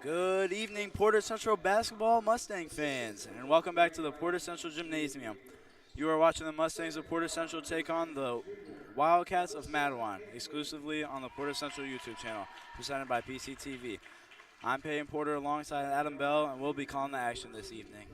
Good evening, Portage Central basketball Mustang fans, and welcome back to the Portage Central Gymnasium. You are watching the Mustangs of Portage Central take on the Wildcats of Mattawan, exclusively on the Portage Central YouTube channel, presented by PCTV. I'm Payton Porter alongside Adam Bell, and we'll be calling the action this evening.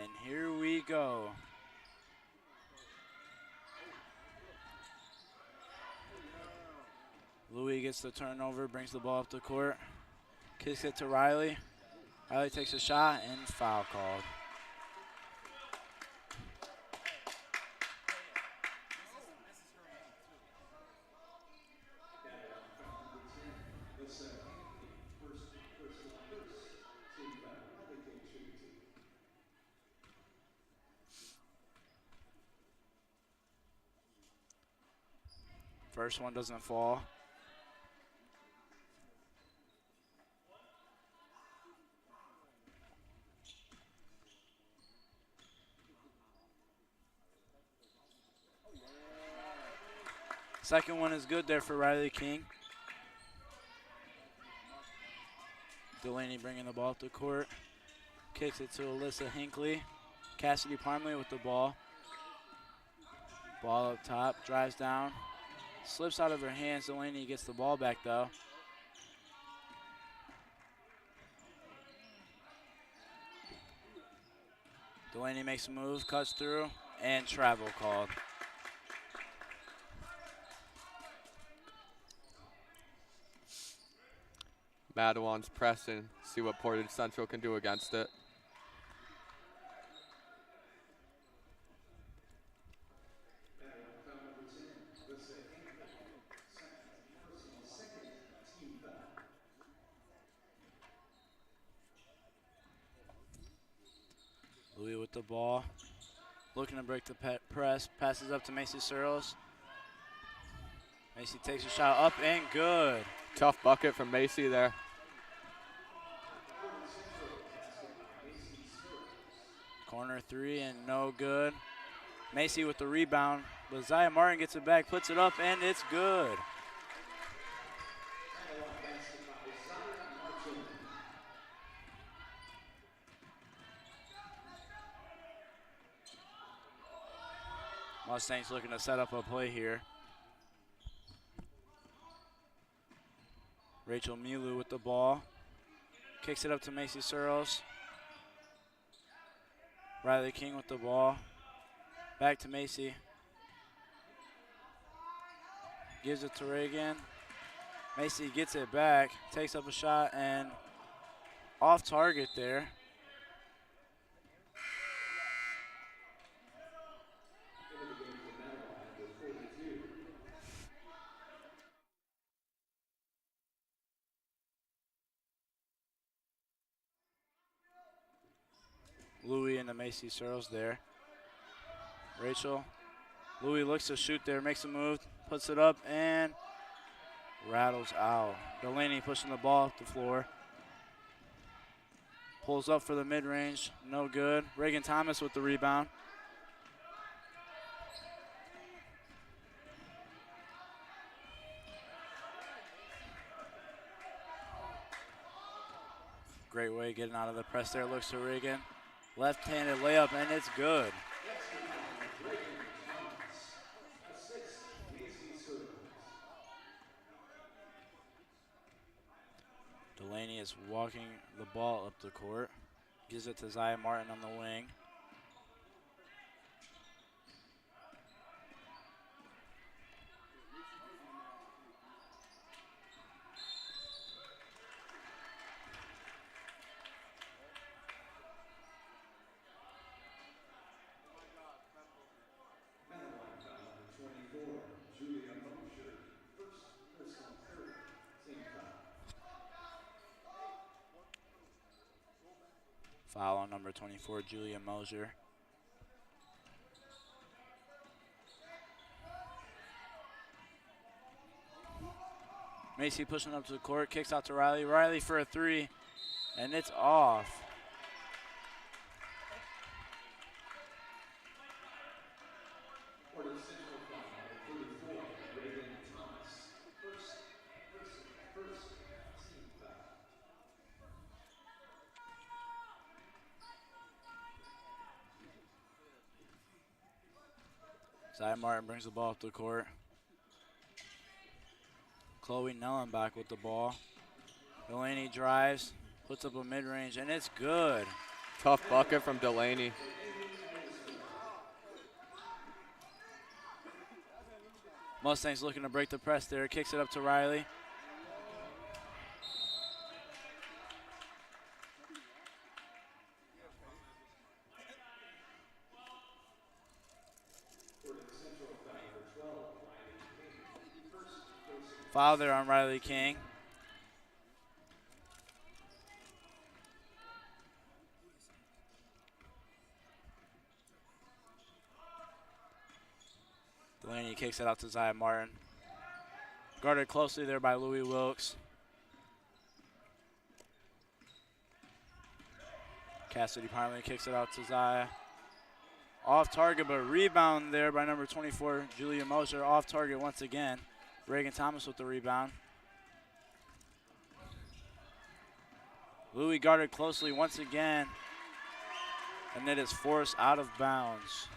And here we go. Louis gets the turnover, brings the ball up the court, kicks it to Riley. Riley takes a shot and foul called. First one doesn't fall. Second one is good there for Riley King. Delaney bringing the ball up the court. Kicks it to Alyssa Hinckley. Cassidy Parmley with the ball. Ball up top, drives down. Slips out of her hands. Delaney gets the ball back though. Delaney makes a move, cuts through, and travel called. Mattawan's pressing, see what Portage Central can do against it. Louis with the ball, looking to break the press, passes up to Macy Searles. Macy takes a shot up and good. Tough bucket from Macy there. Corner three and no good. Macy with the rebound, but Zaya Martin gets it back, puts it up, and it's good. Mustangs looking to set up a play here. Rachel Milu with the ball. Kicks it up to Macy Searles. Riley King with the ball. Back to Macy. Gives it to Reagan. Macy gets it back, takes up a shot, and off target there. Louis and the Macy Searles there. Rachel. Louis looks to shoot there, makes a move, puts it up, and rattles out. Delaney pushing the ball up the floor. Pulls up for the mid-range, no good. Reagan Thomas with the rebound. Great way getting out of the press there. Looks to Reagan. Left-handed layup, and it's good. Delaney is walking the ball up the court. Gives it to Zaya Martin on the wing. Foul on number 24, Julia Mosier. Macy pushing up to the court, kicks out to Riley. Riley for a three, and it's off. Zaya Martin brings the ball up the court. Chloe Nellen back with the ball. Delaney drives, puts up a mid-range, and it's good. Tough bucket from Delaney. Mustangs looking to break the press there. Kicks it up to Riley. Foul there on Riley King. Delaney kicks it out to Zaya Martin. Guarded closely there by Louis Wilkes. Cassidy Parley kicks it out to Zaya. Off target, but rebound there by number 24, Julia Mosier. Off target once again. Reagan Thomas with the rebound. Louis guarded closely once again, and it is forced out of bounds.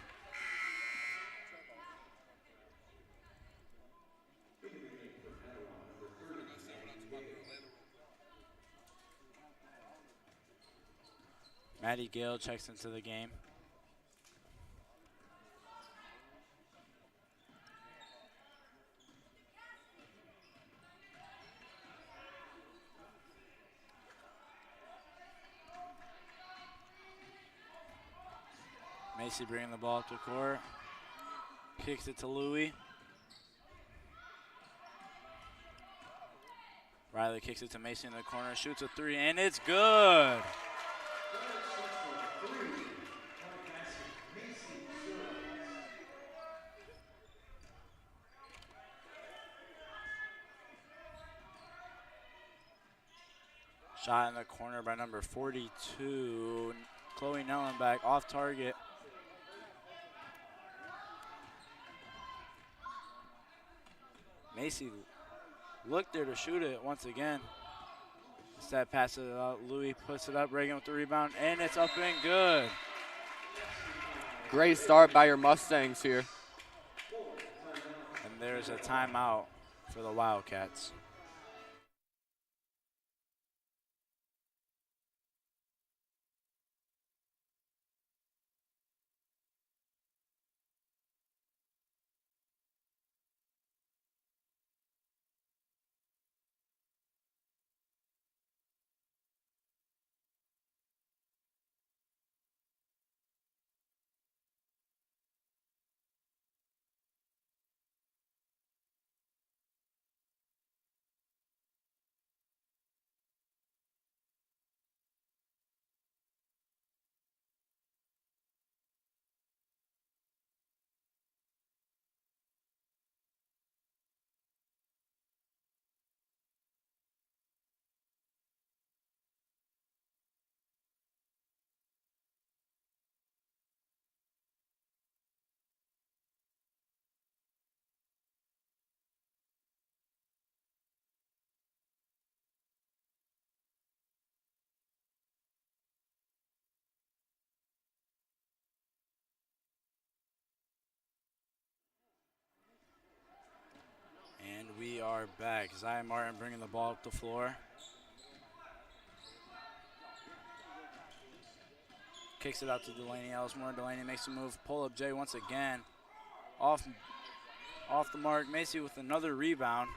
Maddie Gale checks into the game. Macy bringing the ball up the court. Kicks it to Louis. Riley kicks it to Macy in the corner, shoots a three, and it's good. Shot in the corner by number 42, Chloe Nellenbach, off target. Macy looked there to shoot it once again. Instead, passes it out. Louis puts it up. Reagan with the rebound, and it's up and good. Great start by your Mustangs here. And there's a timeout for the Wildcats. are back. Zaya Martin bringing the ball up the floor. Kicks it out to Delaney Ellismore. Delaney makes a move. Pull-up J once again. Off the mark. Macy with another rebound.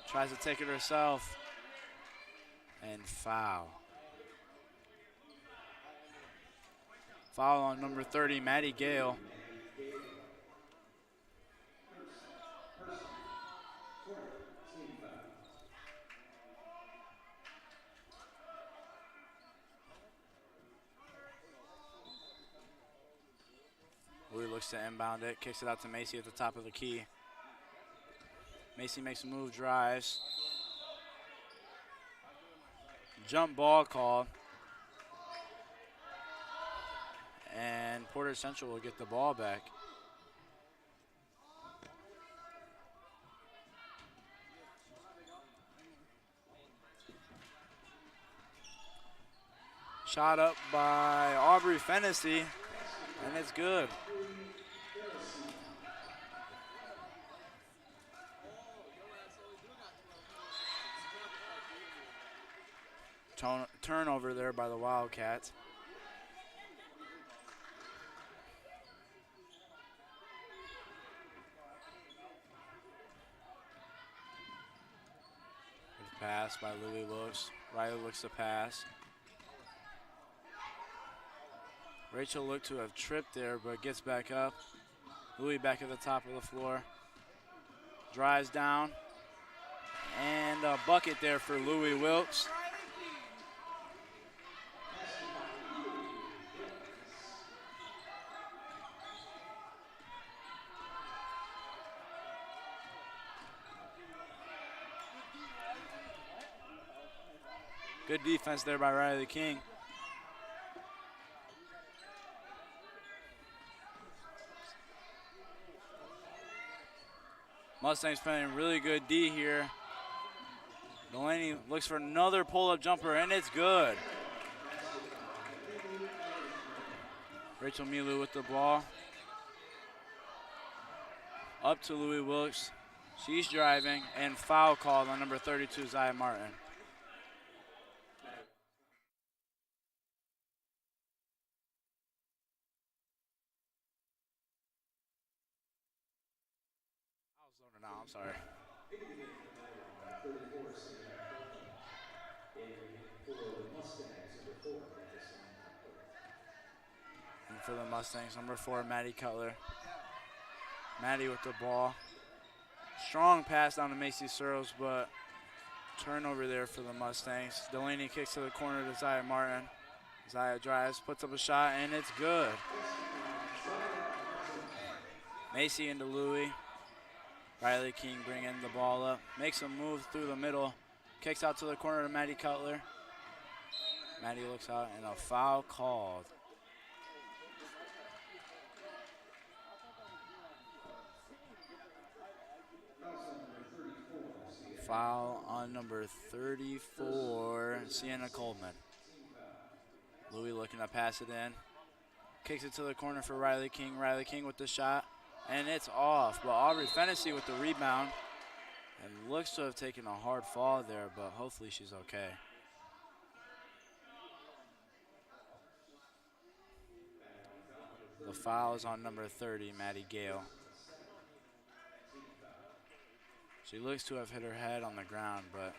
Tries to take it herself. And foul. Foul on number 30, Maddie Gale. Louis looks to inbound it, kicks it out to Macy at the top of the key. Macy makes a move, drives. Jump ball call. And Portage Central will get the ball back. Shot up by Aubrey Fennessy, and it's good. Turnover there by the Wildcats. Good pass by Louis Wilkes. Riley looks to pass. Rachel looked to have tripped there, but gets back up. Louis back at the top of the floor. Drives down. And a bucket there for Louis Wilkes. Good defense there by Riley King. Mustangs playing really good D here. Delaney looks for another pull-up jumper, and it's good. Rachel Milu with the ball. Up to Louis Wilkes. She's driving, and foul called on number 32, Zaya Martin. No, I'm sorry. And for the Mustangs, number 4, Maddie Cutler. Maddie with the ball. Strong pass down to Macy Searles, but turnover there for the Mustangs. Delaney kicks to the corner to Zaya Martin. Zaya drives, puts up a shot, and it's good. Macy into Louis. Riley King bringing the ball up. Makes a move through the middle. Kicks out to the corner to Maddie Cutler. Maddie looks out, and a foul called. Foul on number 34, Sienna Coleman. Louis looking to pass it in. Kicks it to the corner for Riley King. Riley King with the shot. And it's off, but Aubrey Fennessy with the rebound. And looks to have taken a hard fall there, but hopefully she's okay. The foul is on number 30, Maddie Gale. She looks to have hit her head on the ground, but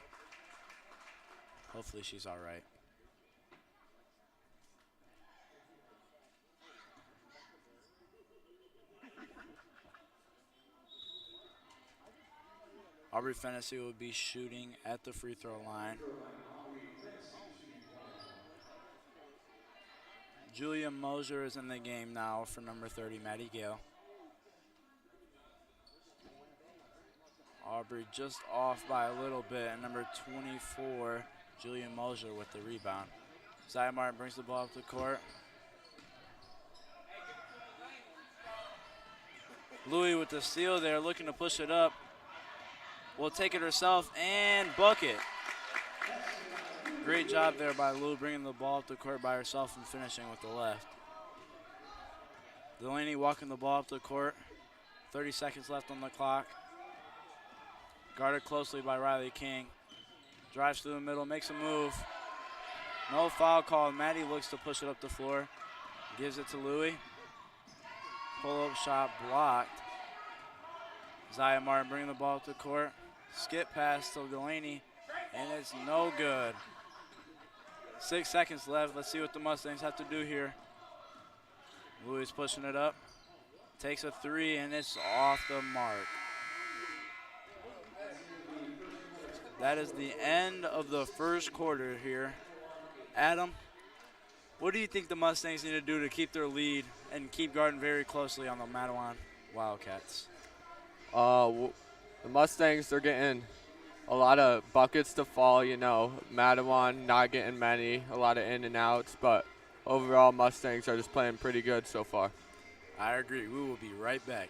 hopefully she's all right. Aubrey Fennessy will be shooting at the free throw line. Julia Moser is in the game now for number 30, Maddie Gale. Aubrey just off by a little bit, and number 24, Julia Moser with the rebound. Zaya Martin brings the ball up the court. Louis with the steal there, looking to push it up. Will take it herself and bucket. Great job there by Lou, bringing the ball up the court by herself and finishing with the left. Delaney walking the ball up the court. 30 seconds left on the clock. Guarded closely by Riley King. Drives through the middle, makes a move. No foul call. Maddie looks to push it up the floor. Gives it to Louie. Pull-up shot blocked. Zaya Martin bringing the ball up the court. Skip pass to Delaney, and it's no good. 6 seconds left. Let's see what the Mustangs have to do here. Louis pushing it up. Takes a three, and it's off the mark. That is the end of the first quarter here. Adam, what do you think the Mustangs need to do to keep their lead and keep guarding very closely on the Mattawan Wildcats? The Mustangs, they're getting a lot of buckets to fall, you know. Mattawan not getting many, a lot of in and outs, but overall Mustangs are just playing pretty good so far. I agree. We will be right back.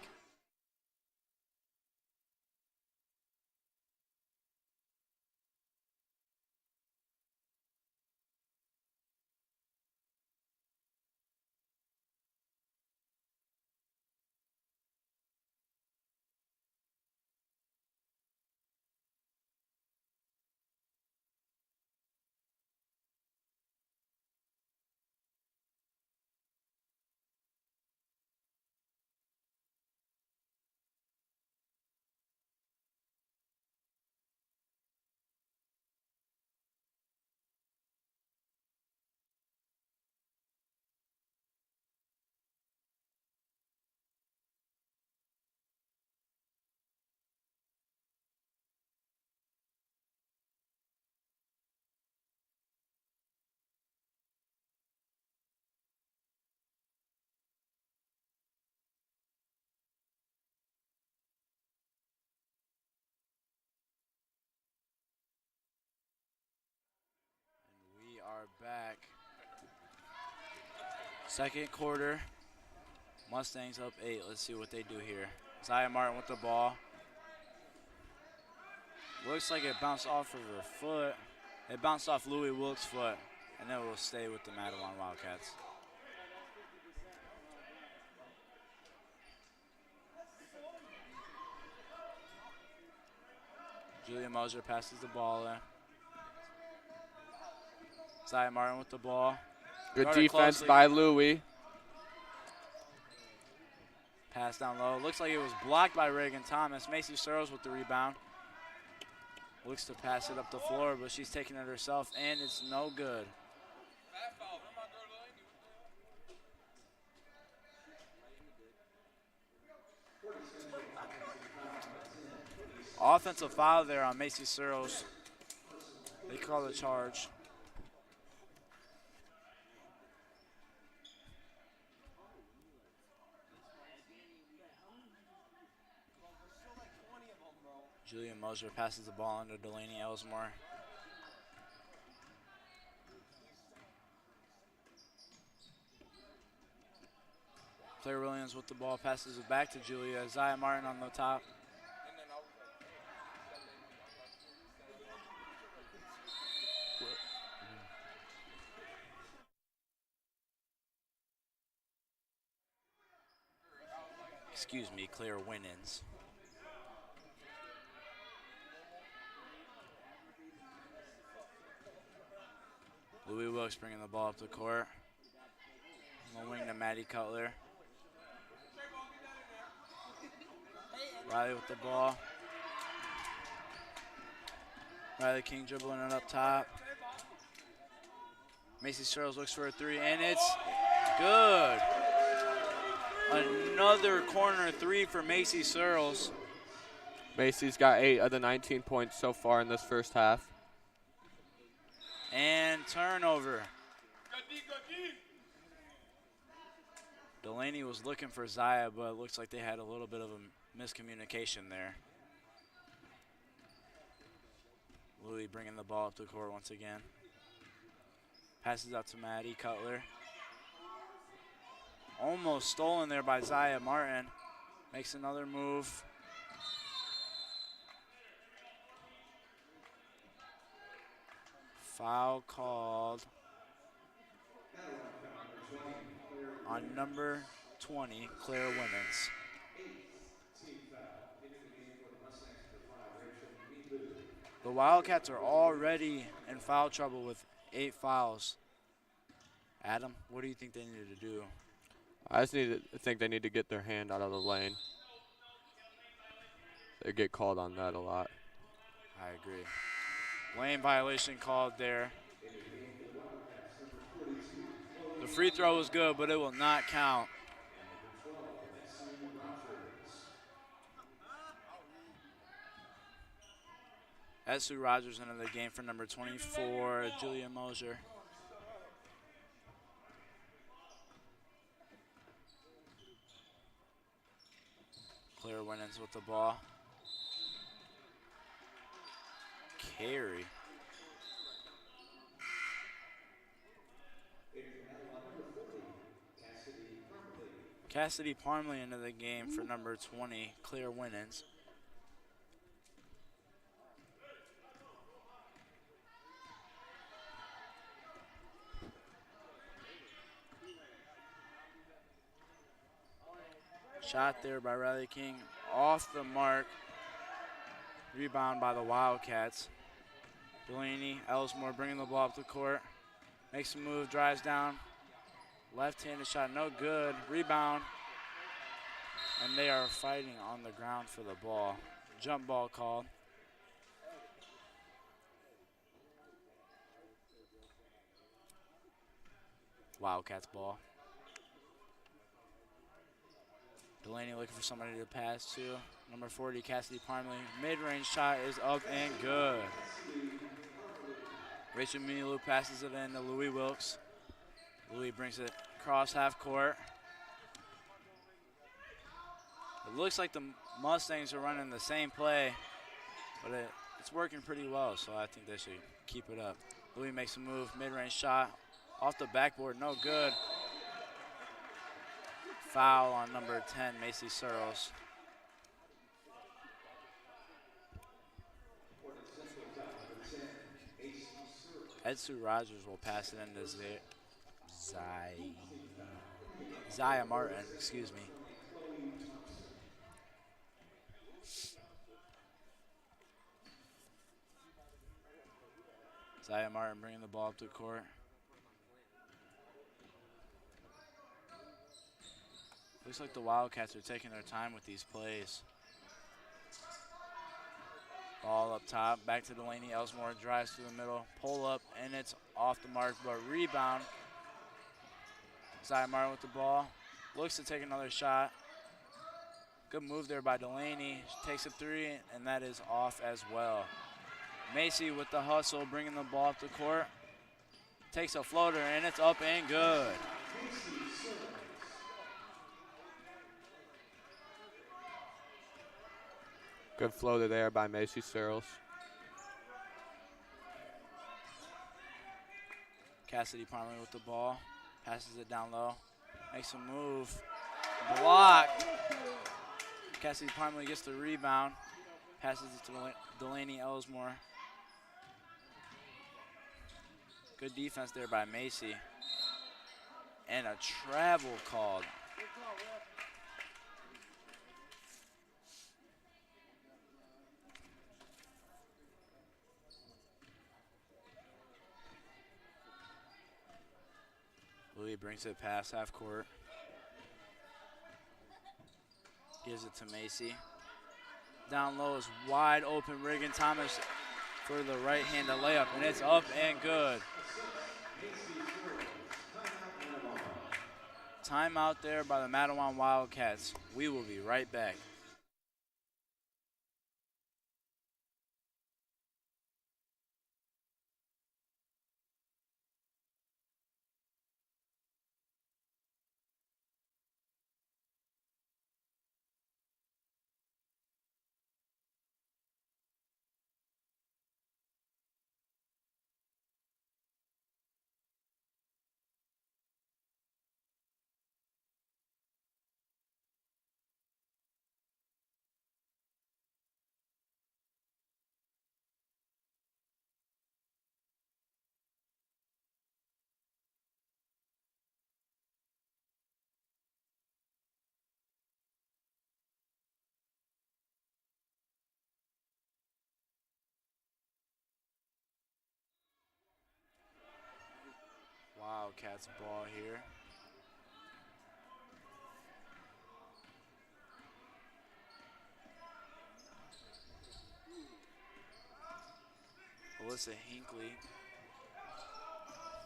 We are back. Second quarter. Mustangs up 8. Let's see what they do here. Zaya Martin with the ball. Looks like it bounced off of her foot. It bounced off Louie Wilkes' foot, and then it will stay with the Mattawan Wildcats. Julia Moser passes the ball in. Zaya Martin with the ball. Good Guarded defense closely. by Louie. Pass down low. Looks like it was blocked by Reagan Thomas. Macy Searles with the rebound. Looks to pass it up the floor, but she's taking it herself, and it's no good. Offensive foul there on Macy Searles. They call the charge. Julia Moser passes the ball into Delaney Elsmore. Claire Williams with the ball, passes it back to Julia. Zaya Martin on the top. Excuse me, Claire Winans. Louie Wilkes bringing the ball up the court. On the wing to Maddie Cutler. Riley with the ball. Riley King dribbling it up top. Macy Searles looks for a three, and it's good. Another corner three for Macy Searles. Macy's got 8 of the 19 points so far in this first half. And turnover. Delaney was looking for Zaya, but it looks like they had a little bit of a miscommunication there. Louie bringing the ball up the court once again. Passes out to Maddie Cutler. Almost stolen there by Zaya Martin. Makes another move. Foul called on number 20, Claire Winans. The Wildcats are already in foul trouble with 8 fouls. Adam, what do you think they need to do? I think they need to get their hand out of the lane. They get called on that a lot. I agree. Lane violation called there. The free throw was good, but it will not count. Sue Rogers into the game for number 24, Julia Mosier. Claire Winans with the ball. Carey. Cassidy Parmley into the game for number 20, Claire Winans. Shot there by Riley King, off the mark. Rebound by the Wildcats. Delaney, Ellsmore bringing the ball up the court. Makes a move, drives down. Left-handed shot, no good. Rebound. And they are fighting on the ground for the ball. Jump ball called. Wildcats ball. Delaney looking for somebody to pass to. Number 40, Cassidy Parmley. Mid-range shot is up and good. Rachel Minilu passes it in to Louis Wilkes. Louis brings it across half court. It looks like the Mustangs are running the same play, but it's working pretty well, so I think they should keep it up. Louis makes a move, mid-range shot, off the backboard, no good. Foul on number 10, Macy Searles. Sue Rogers will pass it into Zaya Martin, excuse me. Zaya Martin bringing the ball up to the court. Looks like the Wildcats are taking their time with these plays. Ball up top, back to Delaney. Ellsmore drives through the middle, pull up, and it's off the mark, but rebound. Zaya Martin with the ball, looks to take another shot. Good move there by Delaney. She takes a three, and that is off as well. Macy with the hustle, bringing the ball up the court. Takes a floater, and it's up and good. Good floater there by Macy Searles. Cassidy Parmley with the ball. Passes it down low. Makes a move. Blocked. Cassidy Parmley gets the rebound. Passes it to Delaney Ellsmore. Good defense there by Macy. And a travel called. Louis brings it past half court. Gives it to Macy. Down low is wide open. Reagan Thomas for the right-handed layup, and it's up and good. Timeout there by the Mattawan Wildcats. We will be right back. Wildcats ball here. Alyssa Hinckley.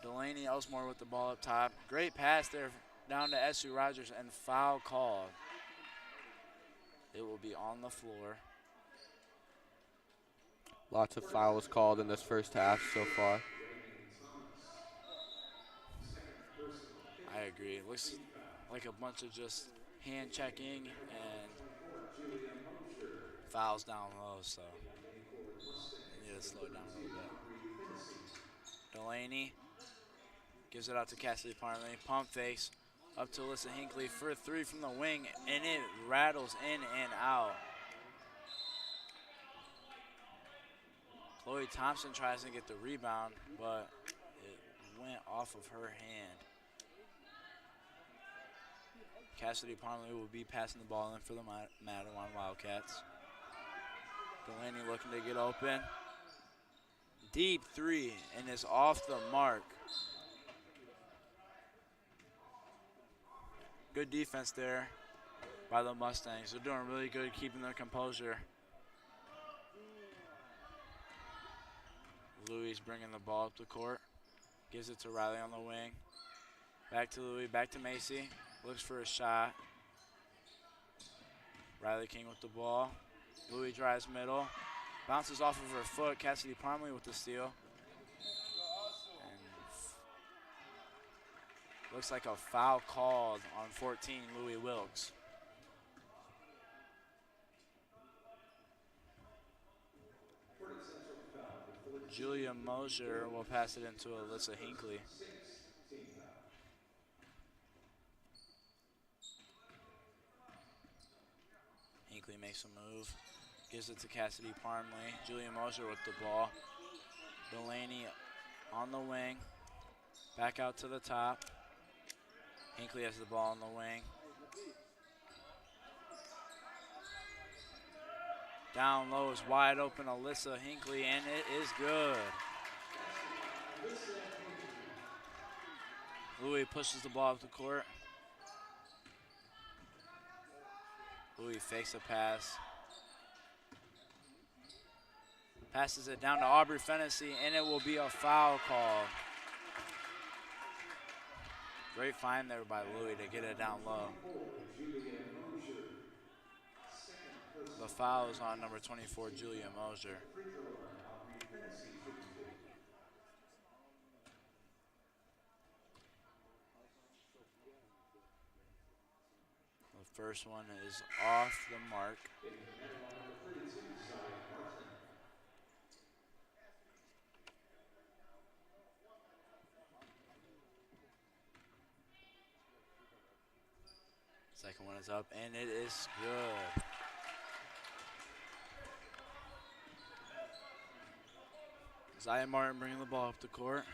Delaney Elsmore with the ball up top. Great pass there down to Esu Rogers, and foul called. It will be on the floor. Lots of fouls called in this first half so far. I agree. It looks like a bunch of just hand checking and fouls down low, so they need to slow it down a little bit. Delaney gives it out to Cassidy Parley. Pump face up to Alyssa Hinckley for 3 from the wing, and it rattles in and out. Chloe Thompson tries to get the rebound, but it went off of her hand. Cassidy Parley will be passing the ball in for the Mattawan Wildcats. Delaney looking to get open. Deep 3, and it's off the mark. Good defense there by the Mustangs. They're doing really good keeping their composure. Louis bringing the ball up the court. Gives it to Riley on the wing. Back to Louis, back to Macy. Looks for a shot. Riley King with the ball. Louis drives middle. Bounces off of her foot. Cassidy Parmley with the steal. And looks like a foul called on 14, Louis Wilkes. Julia Mosier will pass it into Alyssa Hinckley. Hinckley makes a move, gives it to Cassidy Parmley. Julia Mosier with the ball. Delaney on the wing, back out to the top. Hinckley has the ball on the wing. Down low is wide open, Alyssa Hinckley, and it is good. Louis pushes the ball up the court. Louis fakes a pass. Passes it down to Aubrey Fennessy, and it will be a foul call. Great find there by Louis to get it down low. The foul is on number 24, Julia Mosier. The first one is off the mark. Second one is up, and it is good. Zaya Martin bringing the ball up the court.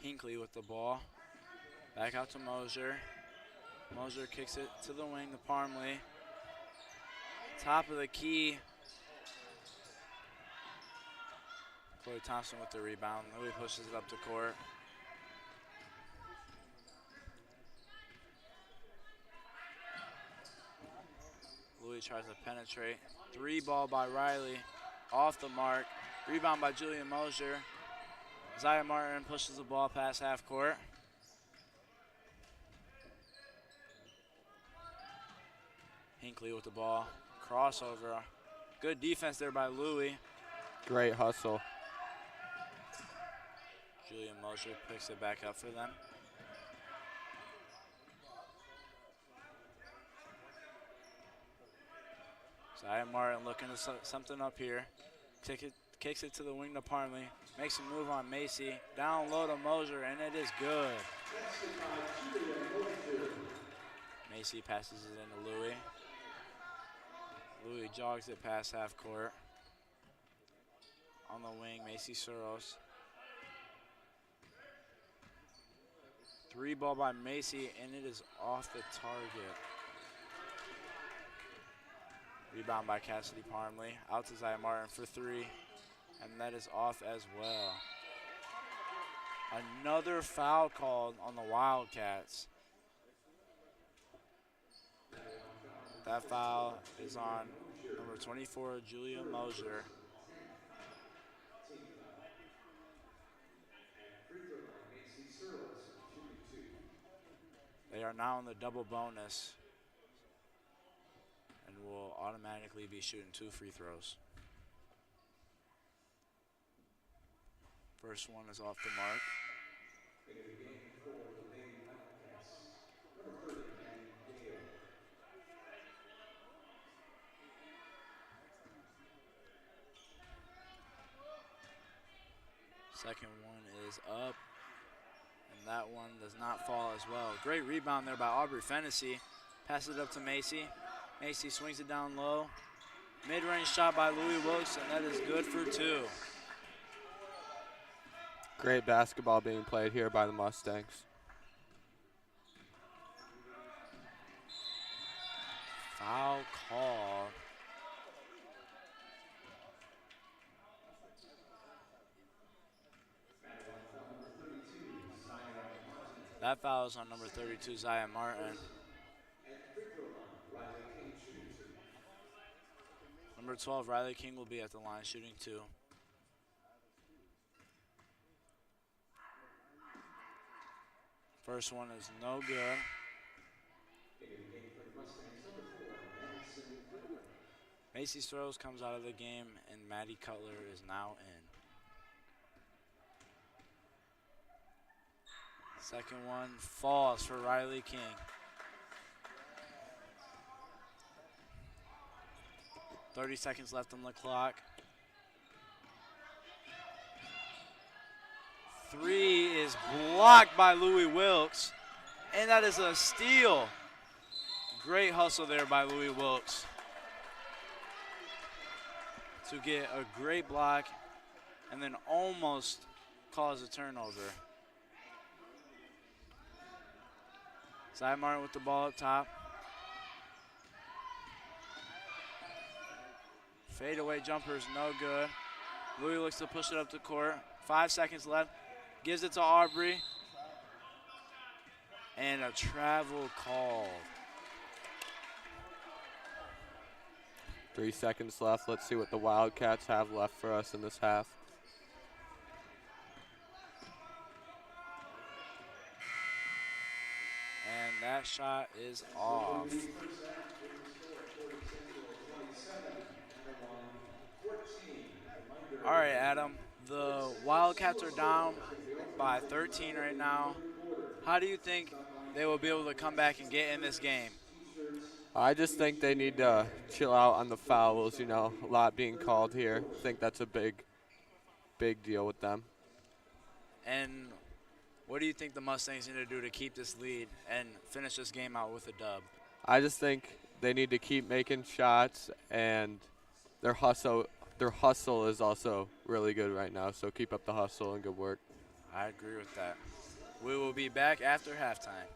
Hinckley with the ball. Back out to Mosier. Mosier kicks it to the wing to Parmley. Top of the key. Chloe Thompson with the rebound. Louis pushes it up the court. Louis tries to penetrate. 3 ball by Riley. Off the mark. Rebound by Julia Mosier. Zaya Martin pushes the ball past half court. Hinckley with the ball. Crossover. Good defense there by Louis. Great hustle. Julia Mosier picks it back up for them. Zaya Martin looking to set something up here. Kicks it to the wing to Parmley. Makes a move on Macy. Down low to Mosier, and it is good. Macy passes it into Louis. Louis jogs it past half court. On the wing, Macy Soros. 3 ball by Macy, and it is off the target. Rebound by Cassidy Parmley. Out to Zaya Martin for 3, and that is off as well. Another foul called on the Wildcats. That foul is on number 24, Julia Mosier. They are now in the double bonus and will automatically be shooting 2 free throws. First one is off the mark. Second one is up, and that one does not fall as well. Great rebound there by Aubrey Fennessy. Passes it up to Macy. Macy swings it down low. Mid-range shot by Louis Wilkes, and that is good for 2. Great basketball being played here by the Mustangs. Foul call. That foul is on number 32, Zion Martin. Number 12, Riley King will be at the line shooting 2. First one is no good. Macy's throws comes out of the game, and Maddie Cutler is now in. Second one falls for Riley King. .30 seconds left on the clock. 3 is blocked by Louis Wilkes, and that is a steal. Great hustle there by Louis Wilkes to get a great block and then almost cause a turnover. Zion Martin with the ball up top. Fadeaway jumper is no good. Louis looks to push it up the court. 5 seconds left. Gives it to Aubrey. And a travel call. 3 seconds left. Let's see what the Wildcats have left for us in this half. And that shot is off. All right, Adam. The Wildcats are down by 13 right now. How do you think they will be able to come back and get in this game? I just think they need to chill out on the fouls, you know, a lot being called here. I think that's a big deal with them. And what do you think the Mustangs need to do to keep this lead and finish this game out with a dub? I just think they need to keep making shots, and their hustle is also really good right now, so keep up the hustle and good work. I agree with that. We will be back after halftime.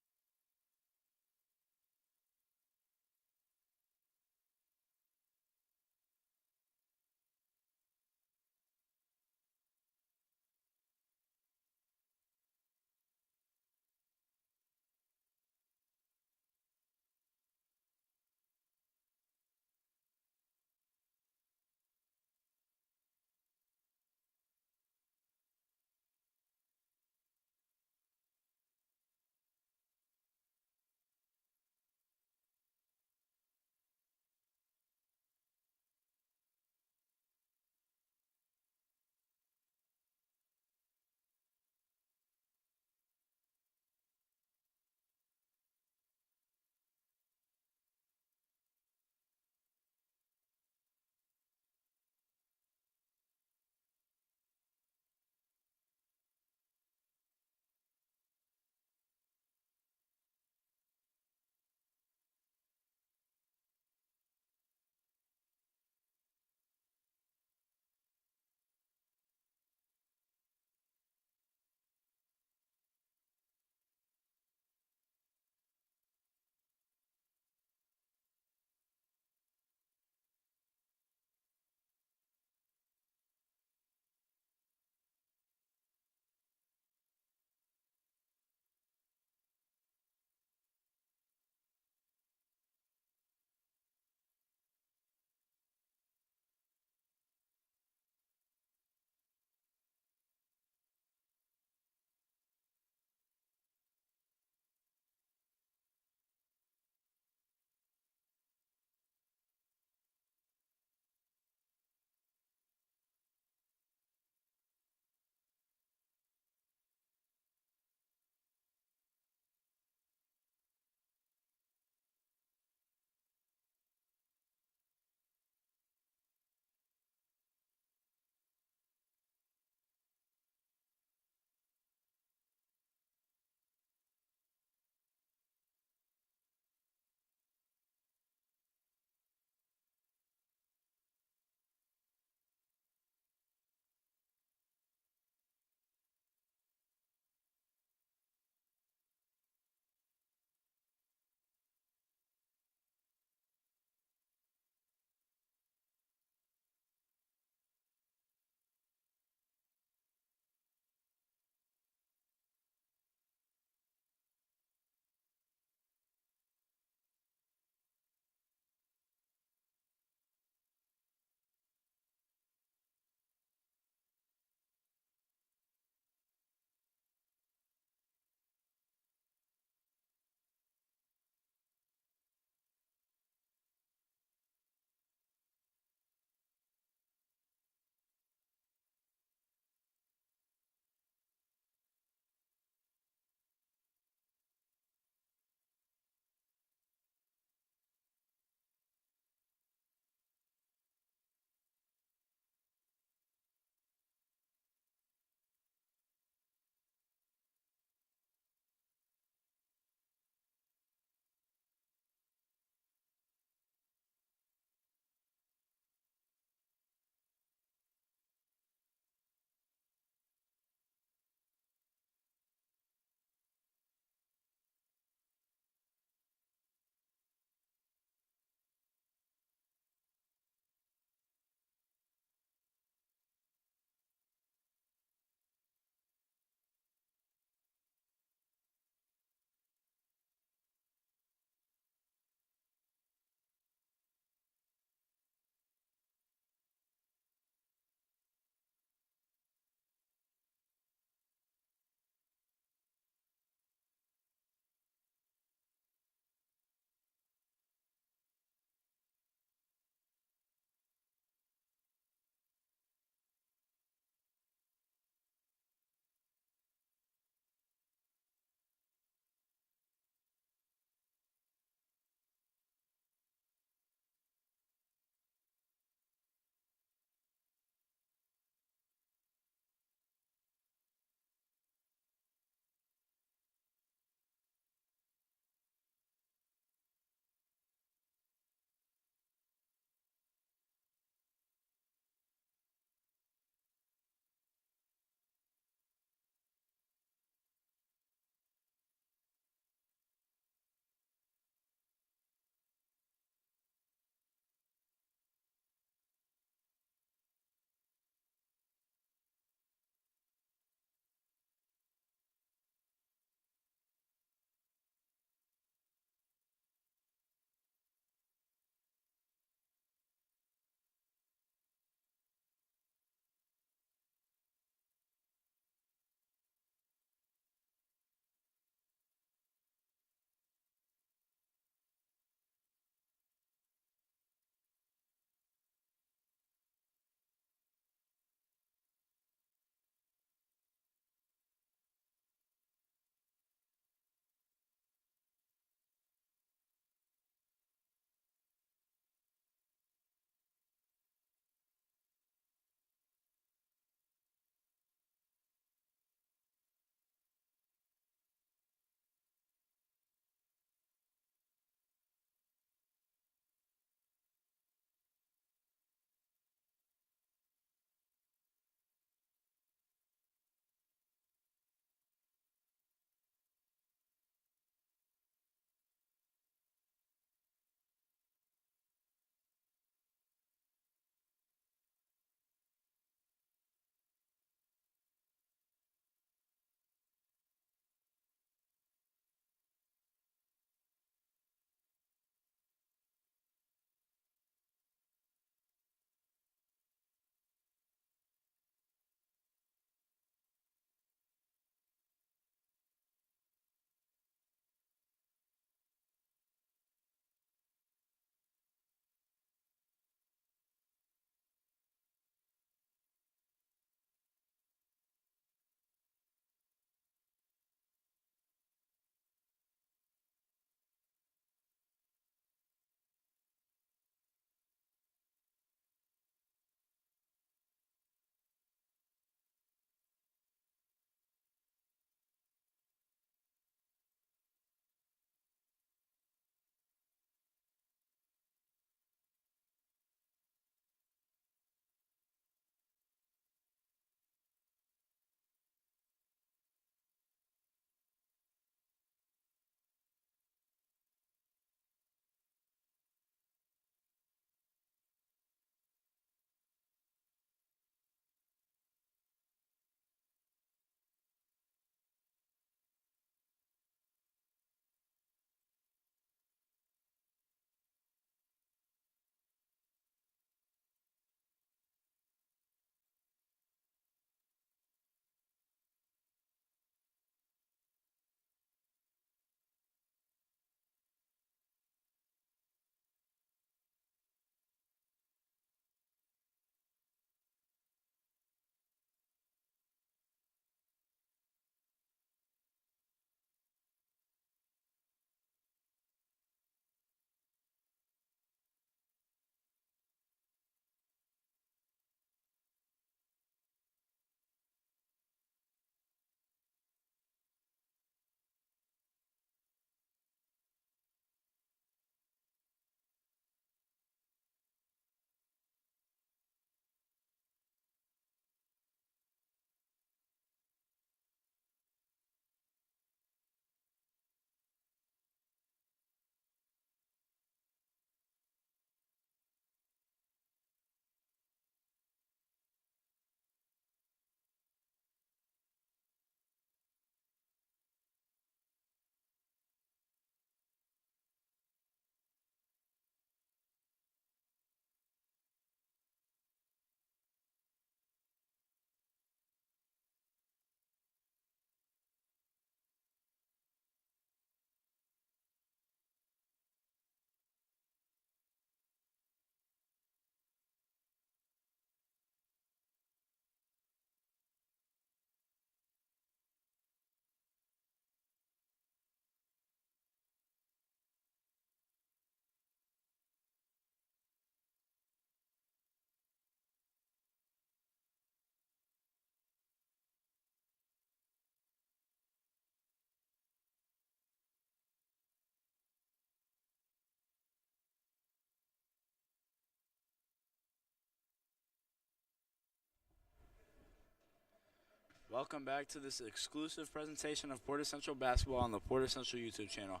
Welcome back to this exclusive presentation of Portage Central basketball on the Portage Central YouTube channel.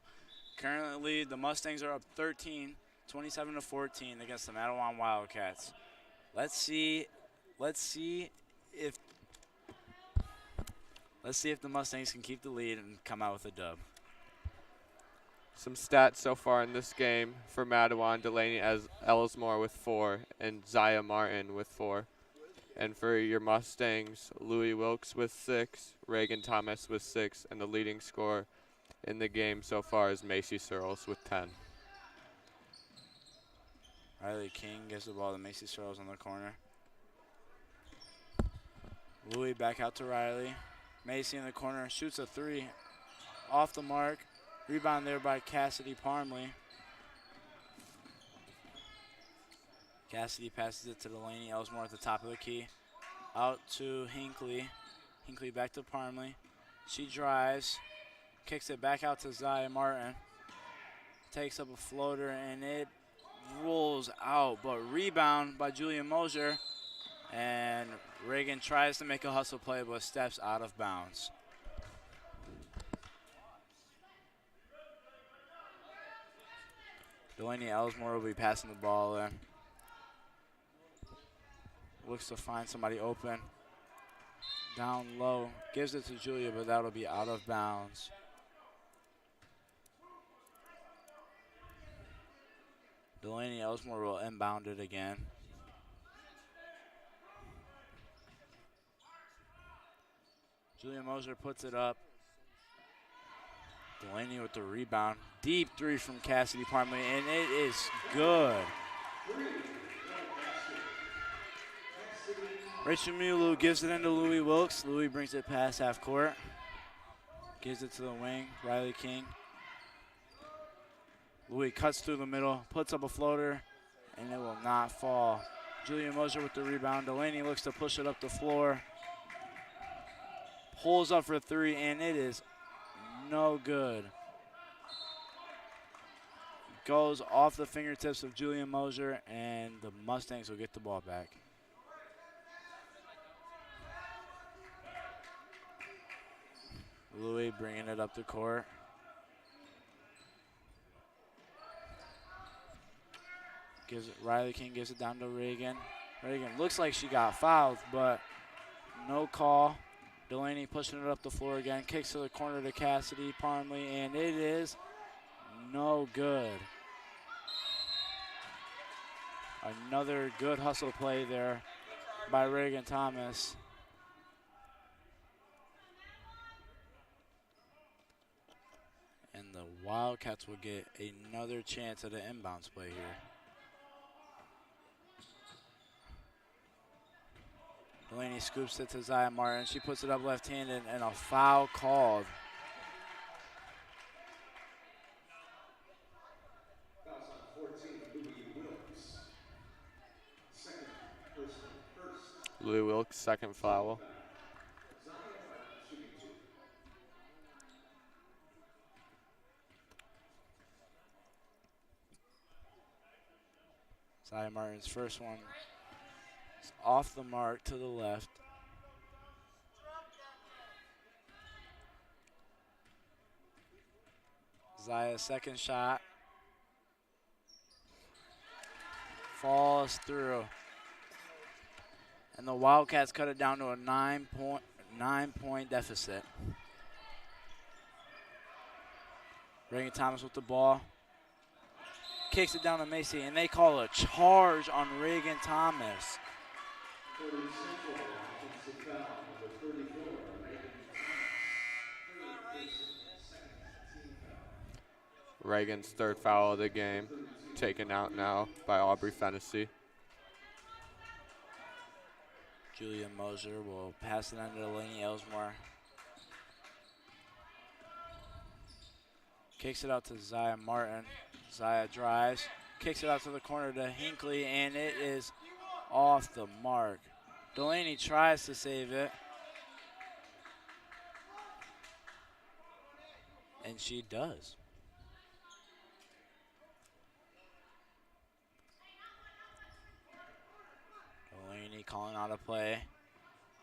Currently, the Mustangs are up 13, 27-14 against the Mattawan Wildcats. Let's see if the Mustangs can keep the lead and come out with a dub. Some stats so far in this game for Mattawan: Delaney Ellsmore with 4 and Zaya Martin with 4. And for your Mustangs, Louis Wilkes with 6, Reagan Thomas with 6, and the leading scorer in the game so far is Macy Searles with 10. Riley King gives the ball to Macy Searles on the corner. Louis back out to Riley. Macy in the corner, shoots a 3 off the mark. Rebound there by Cassidy Parmley. Cassidy passes it to Delaney Ellsmore at the top of the key. Out to Hinckley. Hinckley back to Parmley. She drives, kicks it back out to Zaya Martin. Takes up a floater and it rolls out, but rebound by Julia Mosier. And Reagan tries to make a hustle play, but steps out of bounds. Delaney Ellsmore will be passing the ball in. Looks to find somebody open. Down low, gives it to Julia, but that'll be out of bounds. Delaney Ellsmore will inbound it again. Julia Moser puts it up. Delaney with the rebound. Deep 3 from Cassidy Parmley, and it is good. Rachel Mulu gives it into Louis Wilkes. Louis brings it past half court. Gives it to the wing, Riley King. Louis cuts through the middle, puts up a floater, and it will not fall. Julia Moser with the rebound. Delaney looks to push it up the floor. Pulls up for 3, and it is no good. Goes off the fingertips of Julia Moser, and the Mustangs will get the ball back. Louis bringing it up the court. Riley King gives it down to Reagan. Reagan looks like she got fouled, but no call. Delaney pushing it up the floor again. Kicks to the corner to Cassidy Parmley, and it is no good. Another good hustle play there by Reagan Thomas. And the Wildcats will get another chance at an inbounds play here. Delaney scoops it to Zaya Martin. She puts it up left-handed, and a foul called. Louis Wilkes, second foul. Zaya Martin's first one is off the mark to the left. Zaya's second shot falls through. And the Wildcats cut it down to a 9-point deficit. Reagan Thomas with the ball. Kicks it down to Macy, and they call a charge on Reagan Thomas. Reagan's third foul of the game, taken out now by Aubrey Fennessy. Julia Moser will pass it on to Delaney Ellsmore. Kicks it out to Zaya Martin. Zaya drives, kicks it out to the corner to Hinckley, and it is off the mark. Delaney tries to save it. And she does. Delaney calling out a play.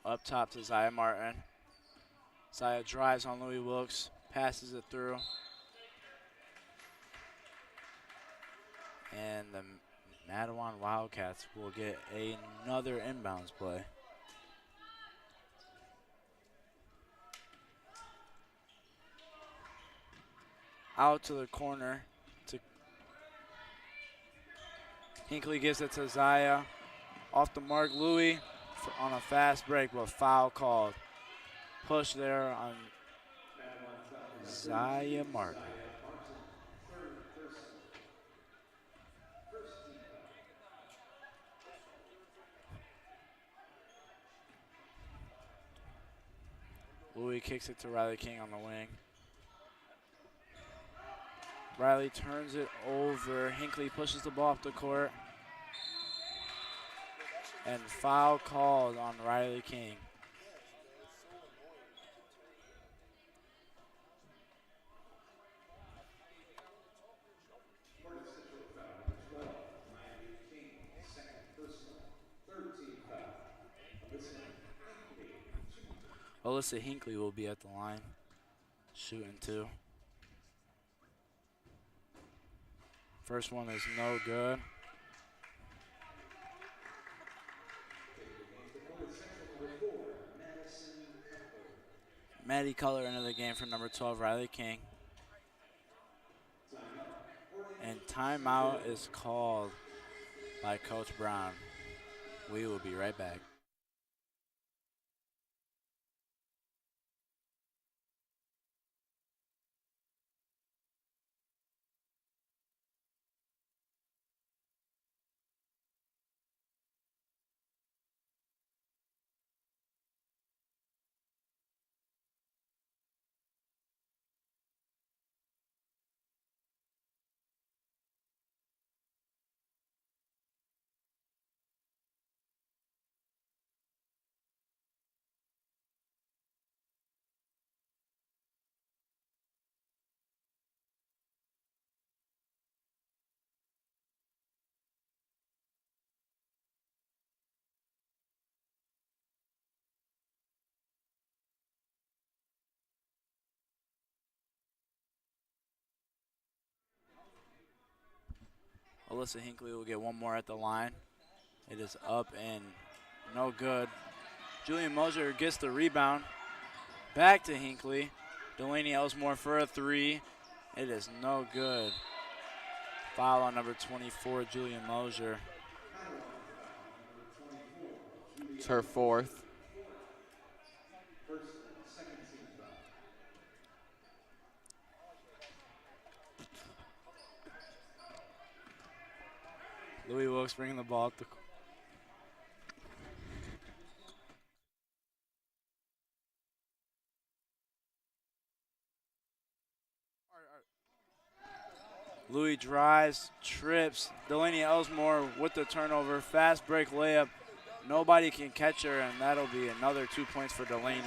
Up top to Zaya Martin. Zaya drives on Louis Wilkes, passes it through. And the Mattawan Wildcats will get another inbounds play. Out to the corner. Hinckley gives it to Zaya. Off the mark, Louis on a fast break, but foul called. Push there on Zaya Martin. Louis kicks it to Riley King on the wing. Riley turns it over. Hinckley pushes the ball up the court. And foul called on Riley King. Alyssa Hinckley will be at the line, shooting 2. First one is no good. Maddie Cutler into the game for number 12, Riley King. And timeout is called by Coach Brown. We will be right back. Alyssa Hinckley will get one more at the line. It is up and no good. Julian Moser gets the rebound. Back to Hinckley. Delaney Elsmore for a 3. It is no good. Foul on number 24, Julian Moser. It's her 4th. Louis Wilkes bringing the ball up the court. Louis drives, trips. Delaney Elsmore with the turnover. Fast break layup. Nobody can catch her, and that'll be another 2 points for Delaney.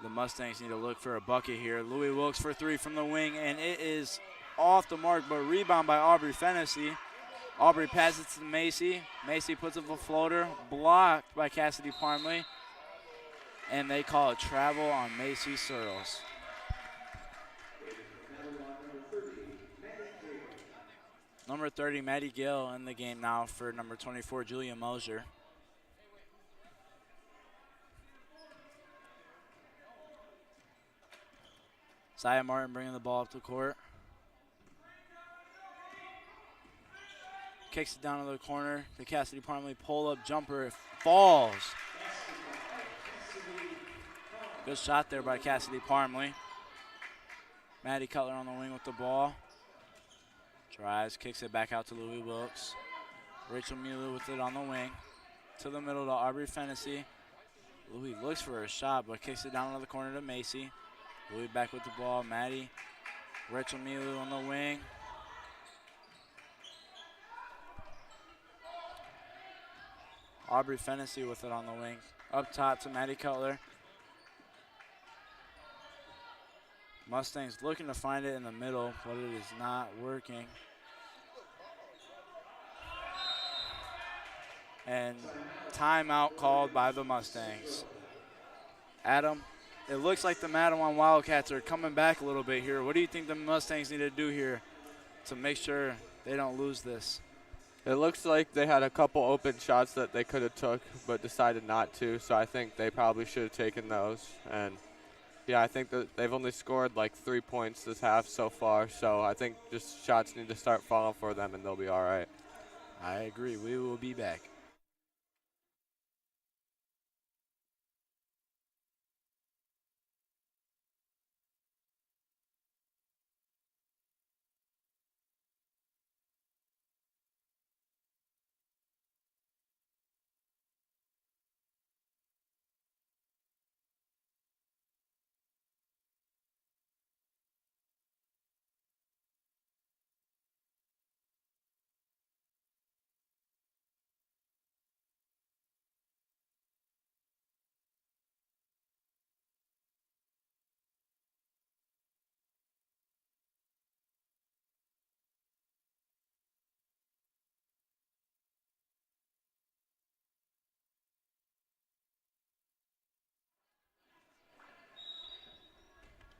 The Mustangs need to look for a bucket here. Louis Wilkes for 3 from the wing, and it is off the mark, but rebound by Aubrey Fennessy. Aubrey passes to Macy. Macy puts up a floater, blocked by Cassidy Parmley, and they call it travel on Macy Searles. Number 30, Maddie Gill in the game now for number 24, Julia Moser. Zaya Martin bringing the ball up the court. Kicks it down to the corner. The Cassidy Parmley pull-up jumper. It falls. Good shot there by Cassidy Parmley. Maddie Cutler on the wing with the ball. Drives, kicks it back out to Louis Wilkes. Rachel Mueller with it on the wing. To the middle to Aubrey Fennessy. Louis looks for a shot, but kicks it down to the corner to Macy. Louis back with the ball. Maddie. Rachel Mueller on the wing. Aubrey Fennessy with it on the wing. Up top to Maddie Cutler. Mustangs looking to find it in the middle, but it is not working. And timeout called by the Mustangs. Adam, it looks like the Mattawan Wildcats are coming back a little bit here. What do you think the Mustangs need to do here to make sure they don't lose this? It looks like they had a couple open shots that they could have took but decided not to, so I think they probably should have taken those. And yeah, I think that they've only scored like 3 points this half so far, so I think just shots need to start falling for them and they'll be all right. I agree. We will be back.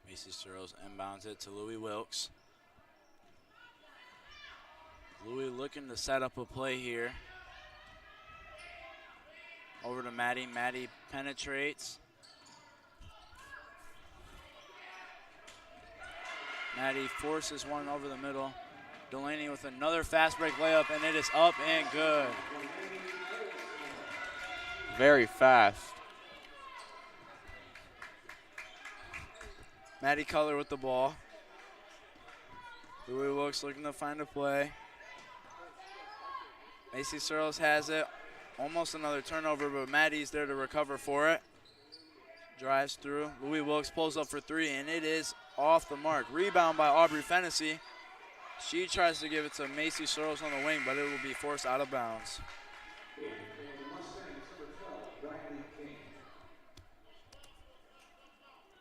Macy Searles inbounds it to Louis Wilkes. Louis looking to set up a play here. Over to Maddie. Maddie penetrates. Maddie forces one over the middle. Delaney with another fast break layup, and it is up and good. Very fast. Maddie Cutler with the ball. Louis Wilkes looking to find a play. Macy Searles has it. Almost another turnover, but Maddie's there to recover for it. Drives through. Louis Wilkes pulls up for three, and it is off the mark. Rebound by Aubrey Fennessy. She tries to give it to Macy Searles on the wing, but it will be forced out of bounds.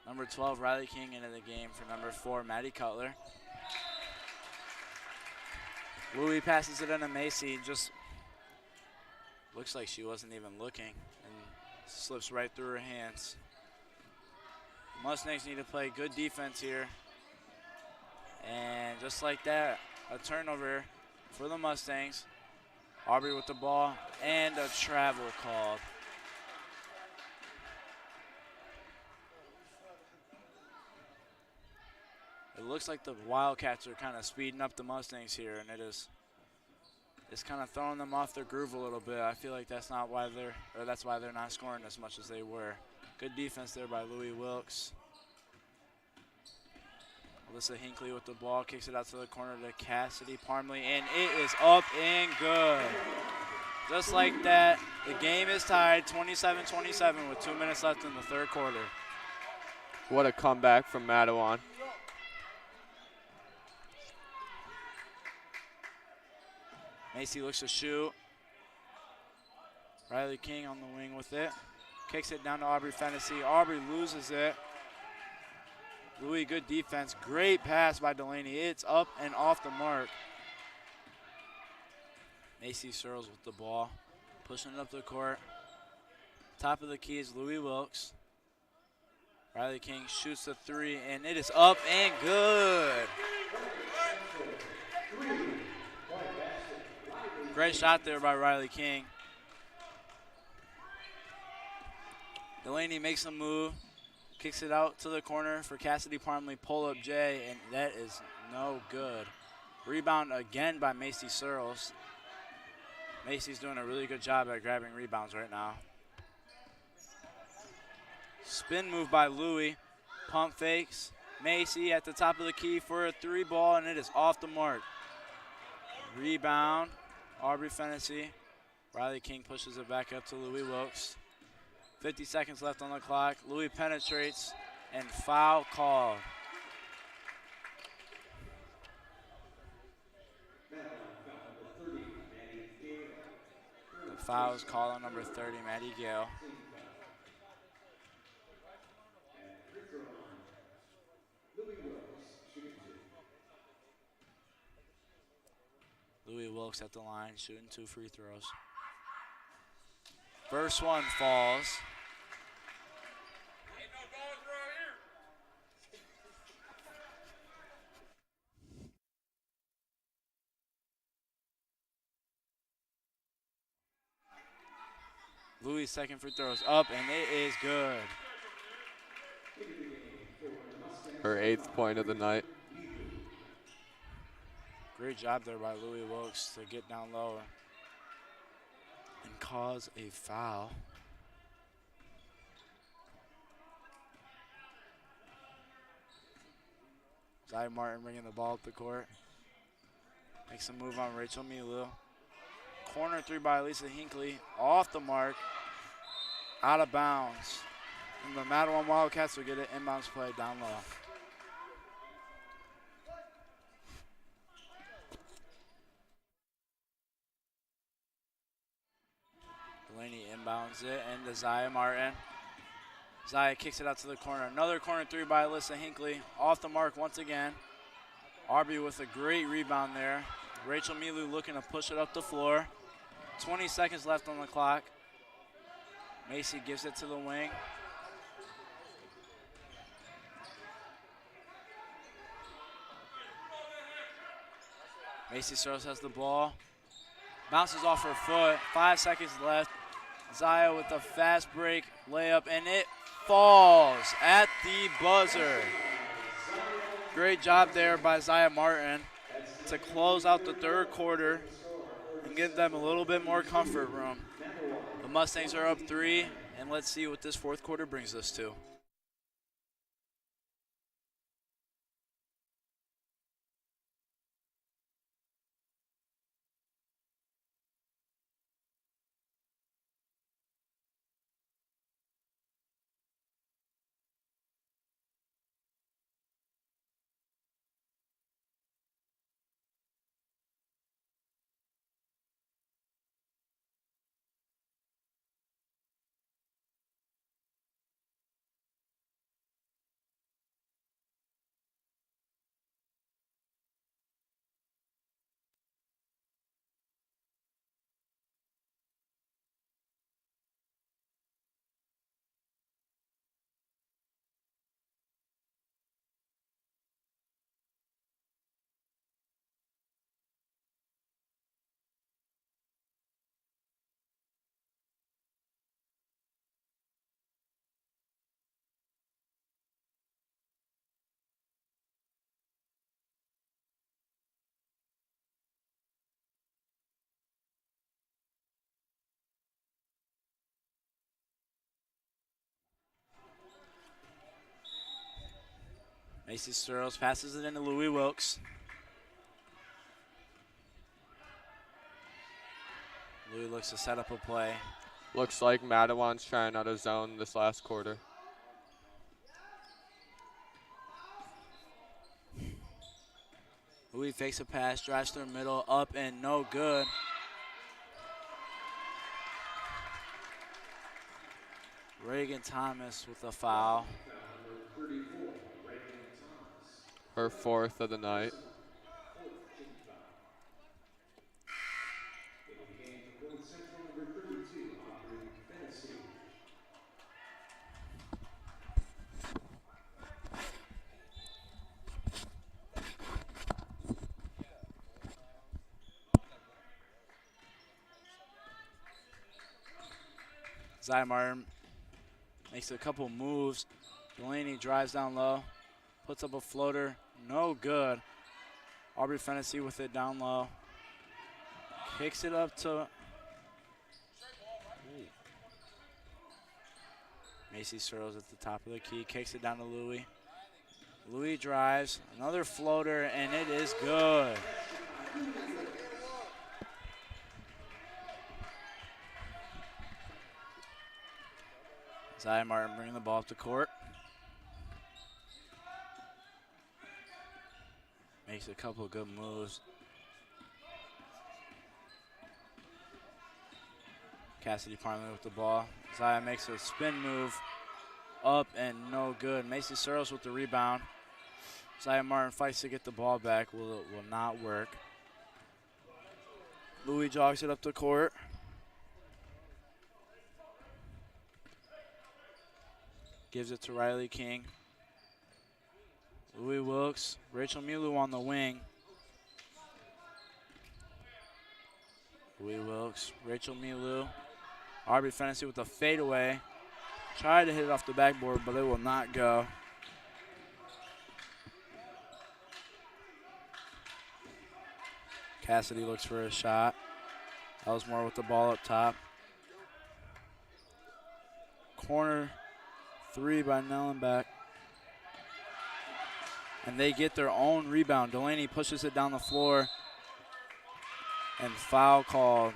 Number 12, Riley King into the game for number 4, Maddie Cutler. Louis passes it into Macy, just looks like she wasn't even looking and slips right through her hands. Mustangs need to play good defense here. And just like that, a turnover for the Mustangs. Aubrey with the ball and a travel called. It looks like the Wildcats are kind of speeding up the Mustangs here, and it's kind of throwing them off their groove a little bit. I feel like that's why they're not scoring as much as they were. Good defense there by Louis Wilkes. Alyssa Hinckley with the ball, kicks it out to the corner to Cassidy Parmley, and it is up and good. Just like that, the game is tied 27-27 with 2 minutes left in the third quarter. What a comeback from Mattawan. Macy looks to shoot. Riley King on the wing with it. Kicks it down to Aubrey Fennessy. Aubrey loses it. Louis, good defense. Great pass by Delaney. It's up and off the mark. Macy Searles with the ball. Pushing it up the court. Top of the key is Louis Wilkes. Riley King shoots the three, and it is up and good. Great shot there by Riley King. Delaney makes a move, kicks it out to the corner for Cassidy Parmley, pull-up J, and that is no good. Rebound again by Macy Searles. Macy's doing a really good job at grabbing rebounds right now. Spin move by Louis, pump fakes. Macy at the top of the key for a three ball, and it is off the mark. Rebound, Aubrey Fennessy. Riley King pushes it back up to Louis Wilkes. 50 seconds left on the clock. Louis penetrates, and foul called. The foul is called on number 30, Maddie Gale. Louis Wilkes at the line, shooting 2 free throws. First one falls. Louis' second free throw is up, and it is good. Her 8th point of the night. Great job there by Louis Wilkes to get down low and cause a foul. Zai Martin bringing the ball up the court. Makes a move on Rachel Milu. Corner three by Lisa Hinckley. Off the mark. Out of bounds. And the Mattawan Wildcats will get an inbounds play down low. Delaney inbounds it into Zaya Martin. Zaya kicks it out to the corner. Another corner three by Alyssa Hinckley. Off the mark once again. Arby with a great rebound there. Rachel Milu looking to push it up the floor. 20 seconds left on the clock. Macy gives it to the wing. Macy Soros has the ball. Bounces off her foot. 5 seconds left. Zaya with a fast break layup, and it falls at the buzzer. Great job there by Zaya Martin to close out the third quarter and give them a little bit more comfort room. The Mustangs are up 3, and let's see what this fourth quarter brings us to. Macy Sturles passes it into Louis Wilkes. Louis looks to set up a play. Looks like Mattawan's trying out of zone this last quarter. Louis fakes a pass, drives through middle, up and no good. Reagan Thomas with a foul. Her 4th of the night. Zaya Martin makes a couple moves. Delaney drives down low, puts up a floater, no good. Aubrey Fennessy with it down low. Kicks it up to Macy Searles at the top of the key, kicks it down to Louis. Louis drives, another floater, and it is good. Zaya Martin bringing the ball up the court. Makes a couple of good moves. Cassidy Parnley with the ball. Zaya makes a spin move. Up and no good. Macy Searles with the rebound. Zaya Martin fights to get the ball back. Will not work. Louis jogs it up the court. Gives it to Riley King. Louis Wilkes, Rachel Mulu on the wing. Louis Wilkes, Rachel Mulu. Arby Fennessy with the fadeaway. Tried to hit it off the backboard, but it will not go. Cassidy looks for a shot. Elsmore with the ball up top. Corner 3 by Nellenbach. And they get their own rebound. Delaney pushes it down the floor. And foul called.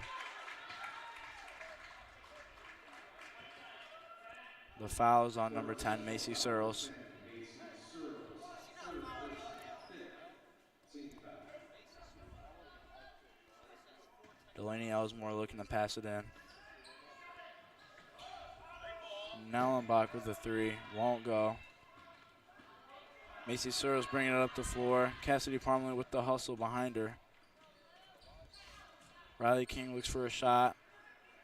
The foul is on number 10, Macy Searles. Delaney Elsmore looking to pass it in. Nellenbach with the 3, won't go. Macy Searles bringing it up the floor. Cassidy Parmley with the hustle behind her. Riley King looks for a shot.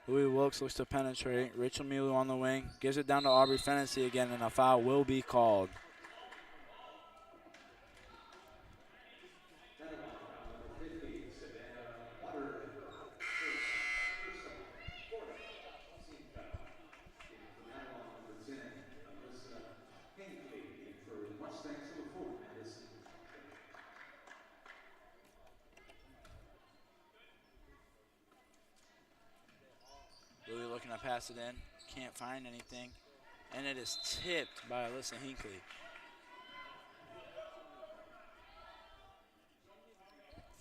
Louis Wilkes looks to penetrate. Rachel Milu on the wing. Gives it down to Aubrey Fennessy again, and a foul will be called. Louis looking to pass it in. Can't find anything. And it is tipped by Alyssa Hinckley.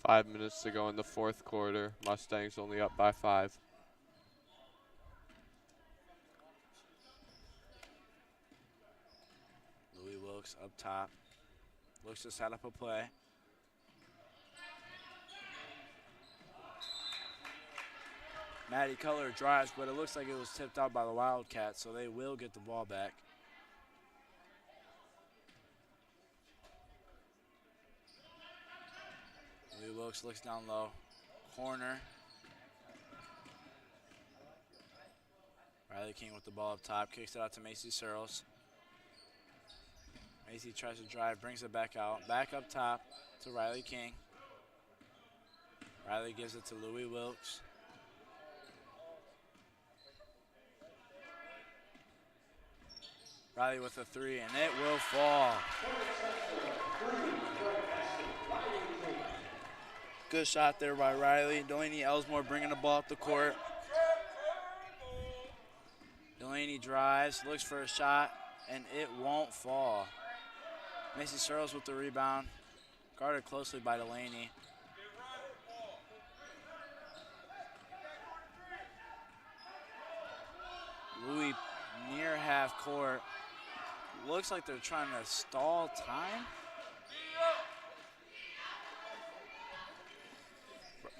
Five minutes to go in the fourth quarter. Mustangs only up by 5. Louis Wilkes up top. Looks to set up a play. Maddie Cutler drives, but it looks like it was tipped out by the Wildcats, so they will get the ball back. Louis Wilkes looks down low. Corner. Riley King with the ball up top. Kicks it out to Macy Searles. Macy tries to drive, brings it back out. Back up top to Riley King. Riley gives it to Louis Wilkes. Riley with a 3, and it will fall. Good shot there by Riley. Delaney Elsmore bringing the ball up the court. Delaney drives, looks for a shot, and it won't fall. Macy Searles with the rebound. Guarded closely by Delaney. Louis near half court. Looks like they're trying to stall time.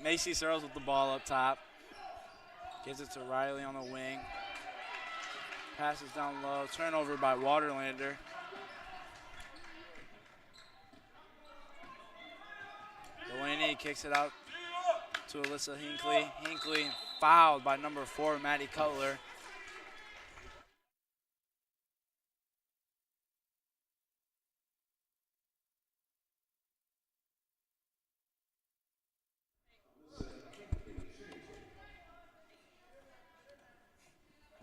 Macy Searles with the ball up top. Gives it to Riley on the wing. Passes down low. Turnover by Waterlander. Delaney kicks it out to Alyssa Hinckley. Hinckley fouled by number 4, Maddie Cutler.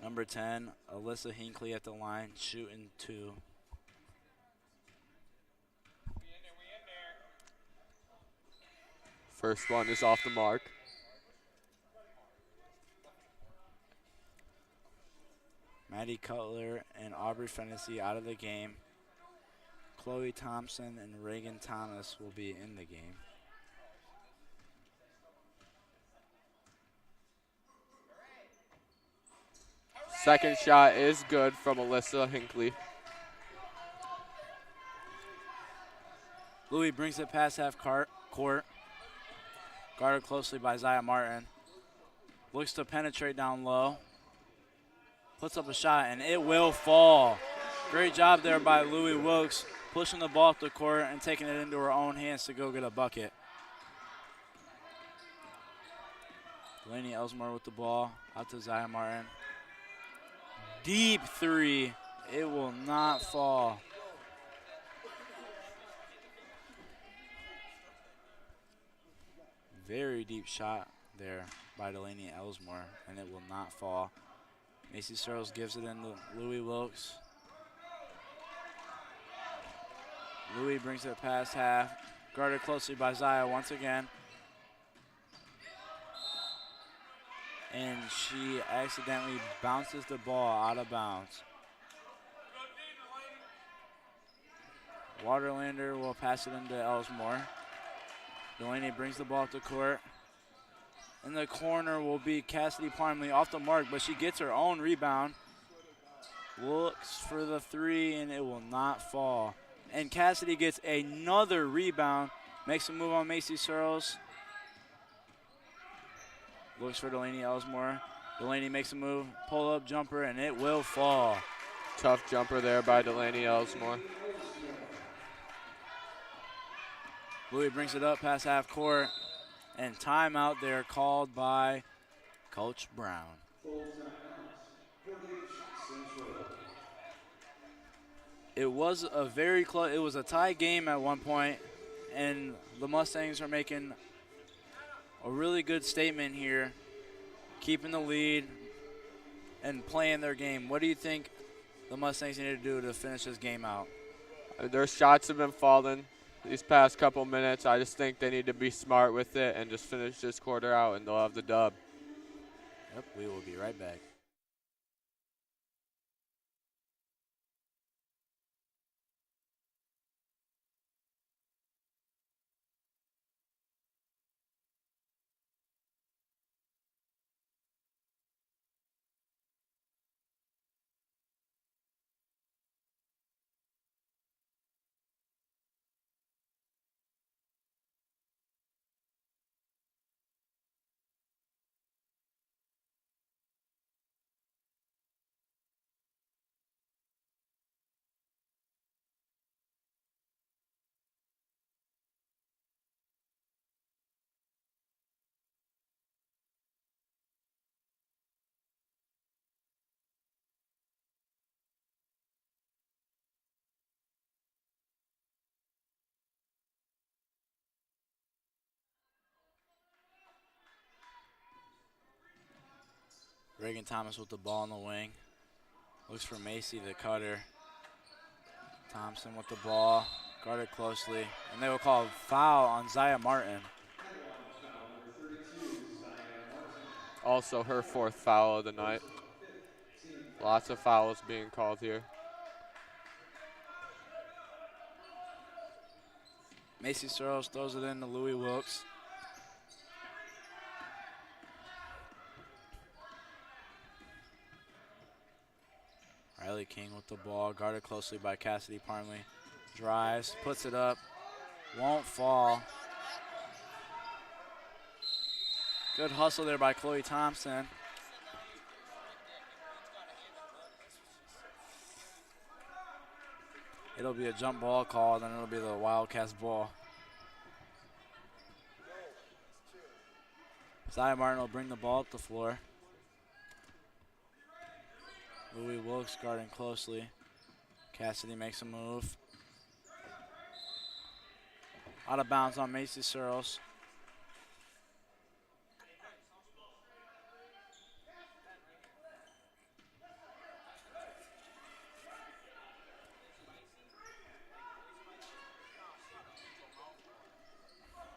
Number 10, Alyssa Hinckley at the line, shooting 2. First one is off the mark. Maddie Cutler and Aubrey Fennessy out of the game. Chloe Thompson and Reagan Thomas will be in the game. Second shot is good from Alyssa Hinckley. Louis brings it past half court. Guarded closely by Zaya Martin. Looks to penetrate down low. Puts up a shot, and it will fall. Great job there by Louis Wilkes, pushing the ball up the court and taking it into her own hands to go get a bucket. Delaney Elsmore with the ball, out to Zaya Martin. Deep 3 It will not fall. Very deep shot there by Delaney Ellsmore, and it will not fall. Macy Searles gives it into Louis Wilkes. Louis brings it past half, guarded closely by Zaya once again. And she accidentally bounces the ball out of bounds. Waterlander will pass it into Ellsmore. Delaney brings the ball up the court. In the corner will be Cassidy Parmley off the mark, but she gets her own rebound. Looks for the three, and it will not fall. And Cassidy gets another rebound. Makes a move on Macy Searles. Looks for Delaney Ellsmore. Delaney makes a move, pull-up jumper, and it will fall. Tough jumper there by Delaney Ellsmore. Louis brings it up past half court, and timeout there called by Coach Brown. It was a very close, it was a tie game at one point, and the Mustangs are making a really good statement here, keeping the lead and playing their game. What do you think the Mustangs need to do to finish this game out? Their shots have been falling these past couple minutes. I just think they need to be smart with it and just finish this quarter out, and they'll have the dub. Yep, we will be right back. Reagan Thomas with the ball in the wing. Looks for Macy, the cutter. Thompson with the ball, guarded closely. And they will call a foul on Zaya Martin. Also her fourth foul of the night. Lots of fouls being called here. Macy Searles throws it in to Louis Wilkes. Riley King with the ball, guarded closely by Cassidy Parmley. Drives, puts it up, won't fall. Good hustle there by Chloe Thompson. It'll be a jump ball call, then it'll be the Wildcats ball. Zaya Martin will bring the ball up the floor. Louis Wilkes guarding closely. Cassidy makes a move. Out of bounds on Macy Searles.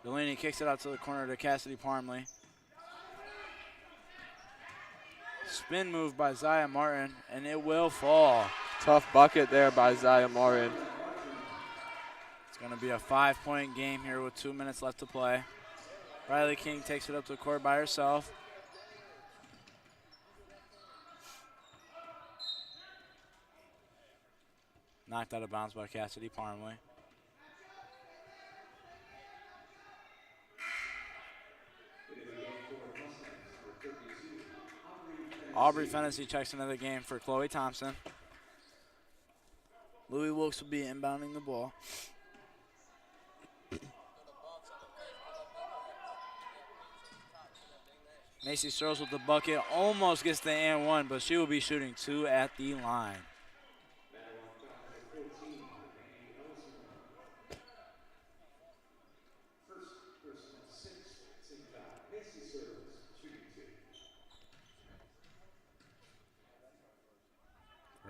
Delaney kicks it out to the corner to Cassidy Parmley. Spin move by Zaya Martin, and it will fall. Tough bucket there by Zaya Martin. It's going to be a 5-point game here with 2 minutes left to play. Riley King takes it up to the court by herself. Knocked out of bounds by Cassidy Parmley. Aubrey Fennessy checks into the game for Chloe Thompson. Louis Wilkes will be inbounding the ball. Macy Searles with the bucket, almost gets the and one, but she will be shooting 2 at the line.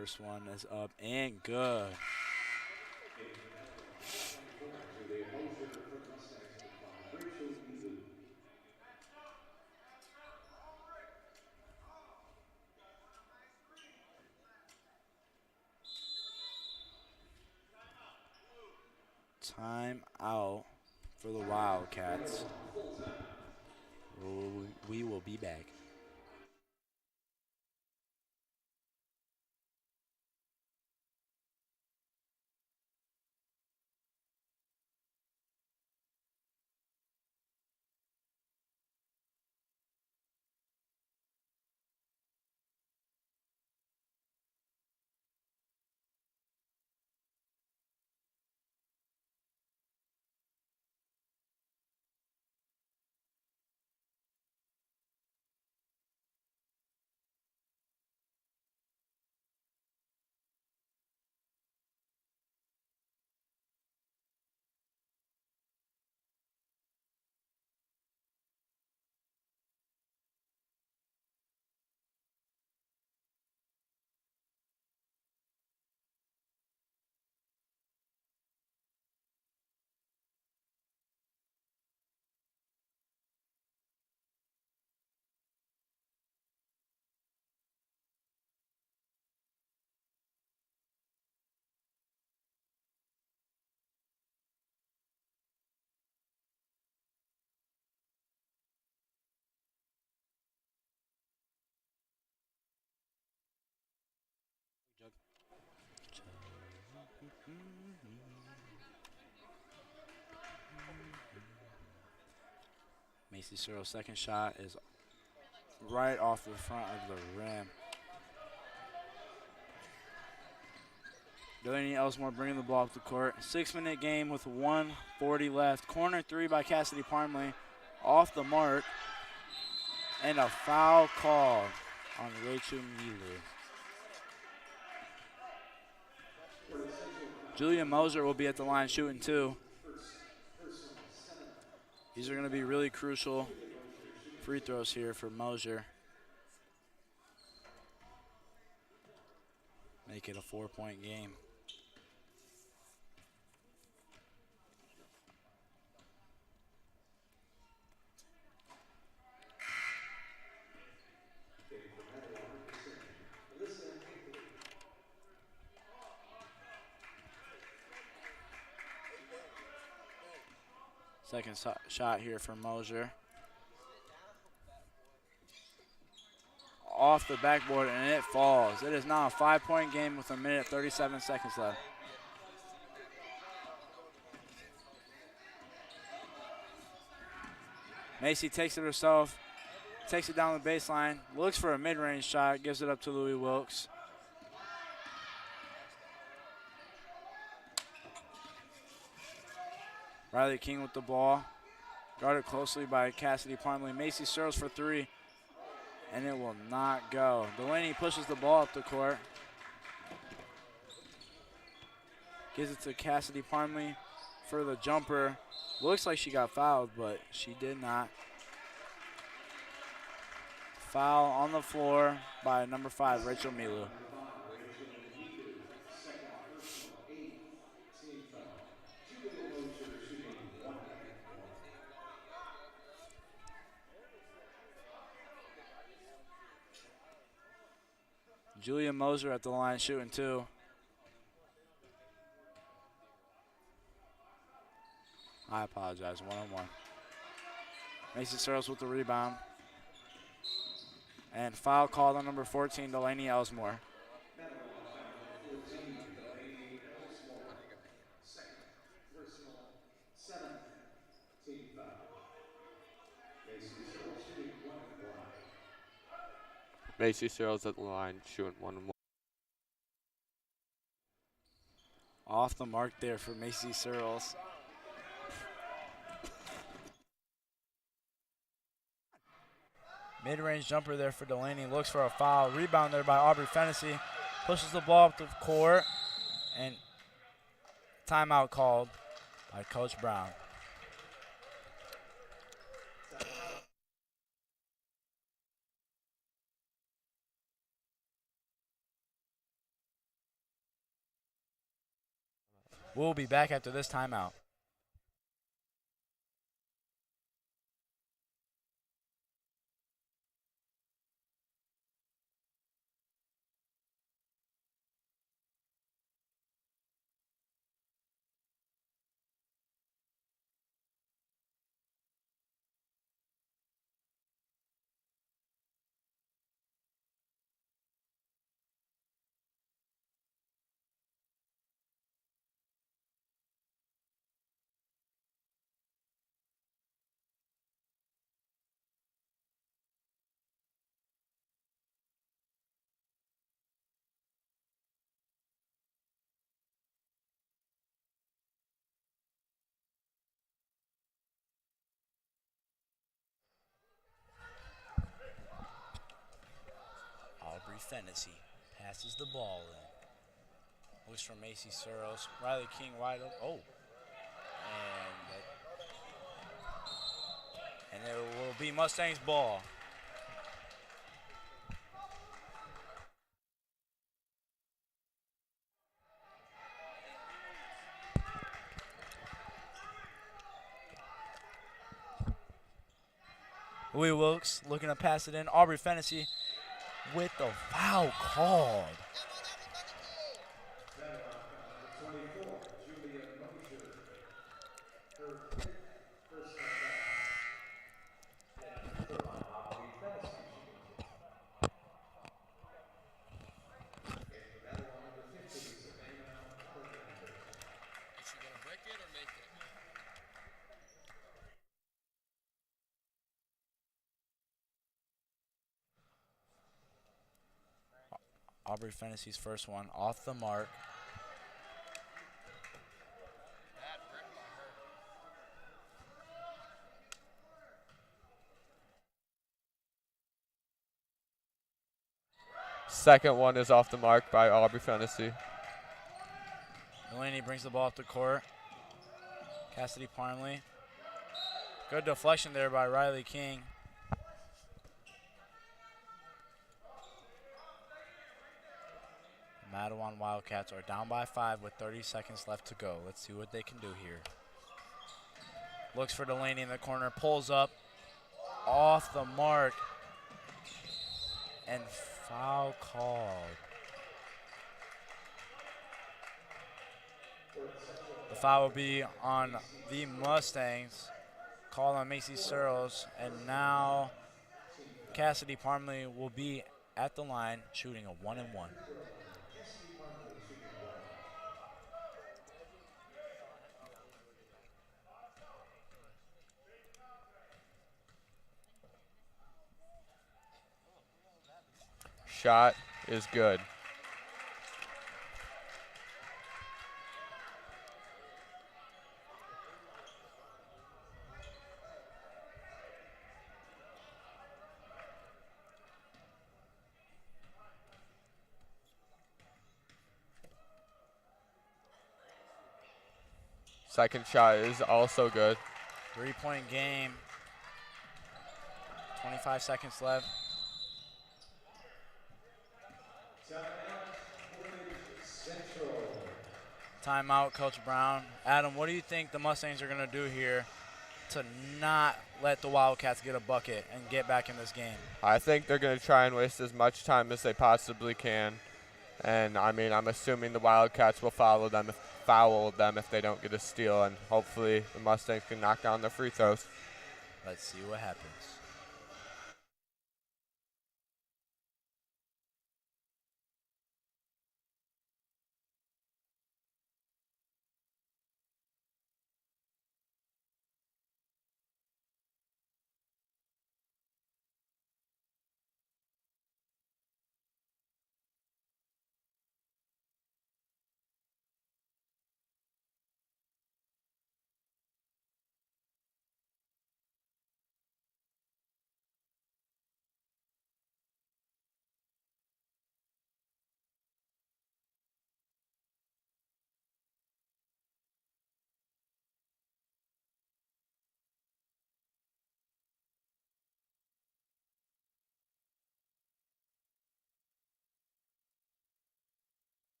First one is up and good. Time out for the Wildcats. We will be back. Macy Searle's second shot is right off the front of the rim. Delaney Elsmore bringing the ball up the court. 6-minute game with 1:40 left. Corner three by Cassidy Parmley off the mark. And a foul call on Rachel Mueller. Julia Moser will be at the line shooting two. These are going to be really crucial free throws here for Moser. Make it a 4-point game. Second shot here for Moser. Off the backboard, and it falls. It is now a 5-point game with 1:37 left. Macy takes it herself, takes it down the baseline, looks for a mid-range shot, gives it up to Louis Wilkes. Riley King with the ball, guarded closely by Cassidy Parmley. Macy Searles for three, and it will not go. Delaney pushes the ball up the court. Gives it to Cassidy Parmley for the jumper. Looks like she got fouled, but she did not. Foul on the floor by number 5, Rachel Milu. Julia Moser at the line shooting two. I apologize, 1-on-1. Macy Searles with the rebound. And foul called on number 14, Delaney Elsmore. Macy Searles at the line shooting 1-on-1. Off the mark there for Macy Searles. Mid-range jumper there for Delaney. Looks for a foul. Rebound there by Aubrey Fennessy. Pushes the ball up the court. And timeout called by Coach Brown. We'll be back after this timeout. Aubrey Fennessy passes the ball in. Looks for Macy Searles. Riley King wide open. Oh. And it will be Mustangs ball. Louis Wilkes looking to pass it in. Aubrey Fennessy with the foul called. Aubrey Fennessy's first one off the mark. Second one is off the mark by Aubrey Fennessy. Delaney brings the ball up the court. Cassidy Parmley. Good deflection there by Riley King. Mattawan Wildcats are down by 5 with 30 seconds left to go. Let's see what they can do here. Looks for Delaney in the corner, pulls up, off the mark, and foul called. The foul will be on the Mustangs. Call on Macy Searles, and now Cassidy Parmley will be at the line shooting a 1-and-1. Shot is good. Second shot is also good. 3-point game. 25 seconds left. Timeout, Coach Brown. Adam, what do you think the Mustangs are going to do here to not let the Wildcats get a bucket and get back in this game? I think they're going to try and waste as much time as they possibly can. And, I mean, I'm assuming the Wildcats will foul them if they don't get a steal, and hopefully the Mustangs can knock down their free throws. Let's see what happens.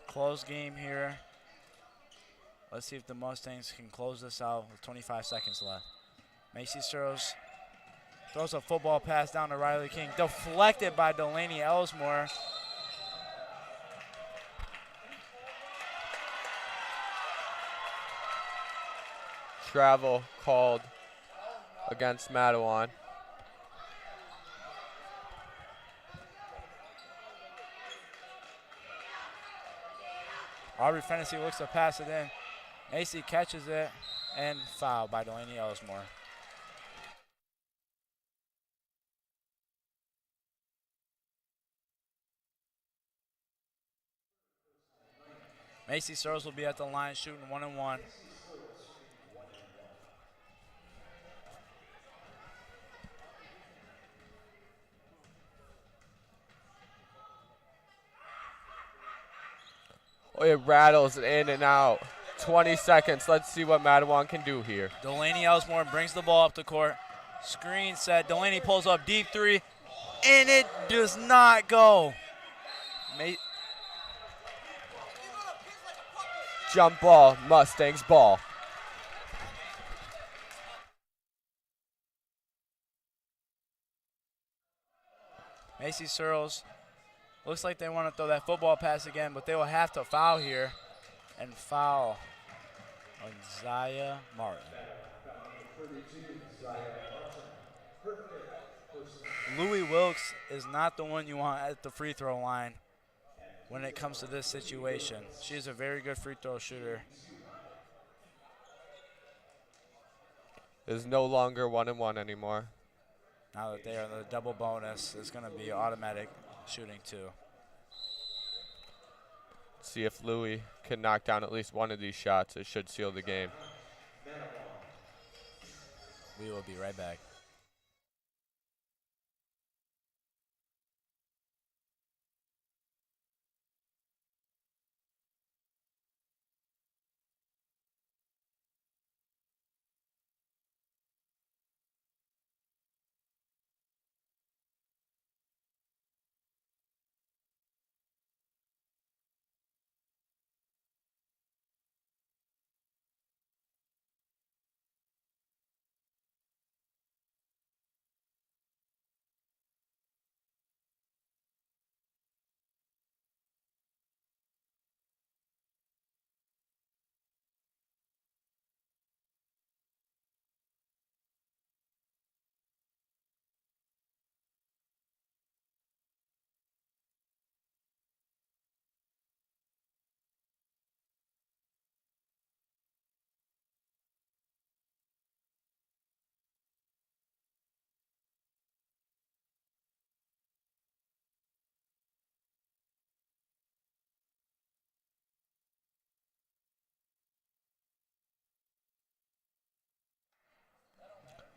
Close game here. Let's see if the Mustangs can close this out with 25 seconds left. Macy Searles throws a football pass down to Riley King. Deflected by Delaney Ellsmore. Travel called against Mattawan. Aubrey Fennessy looks to pass it in. Macy catches it and foul by Delaney Ellsmore. Macy Searles will be at the line shooting 1-and-1. Oh, it rattles in and out. 20 seconds. Let's see what Mattawan can do here. Delaney Ellsmore brings the ball up the court. Screen set. Delaney pulls up deep three, and it does not go. Jump ball, Mustangs ball. Macy Searles looks like they want to throw that football pass again, but they will have to foul here and foul on Zaya Martin. Louis Wilkes is not the one you want at the free throw line when it comes to this situation. She is a very good free throw shooter. It is no longer 1-and-1 anymore. Now that they are in the double bonus, it's going to be automatic shooting too. See if Louis can knock down at least one of these shots. It should seal the game. We will be right back.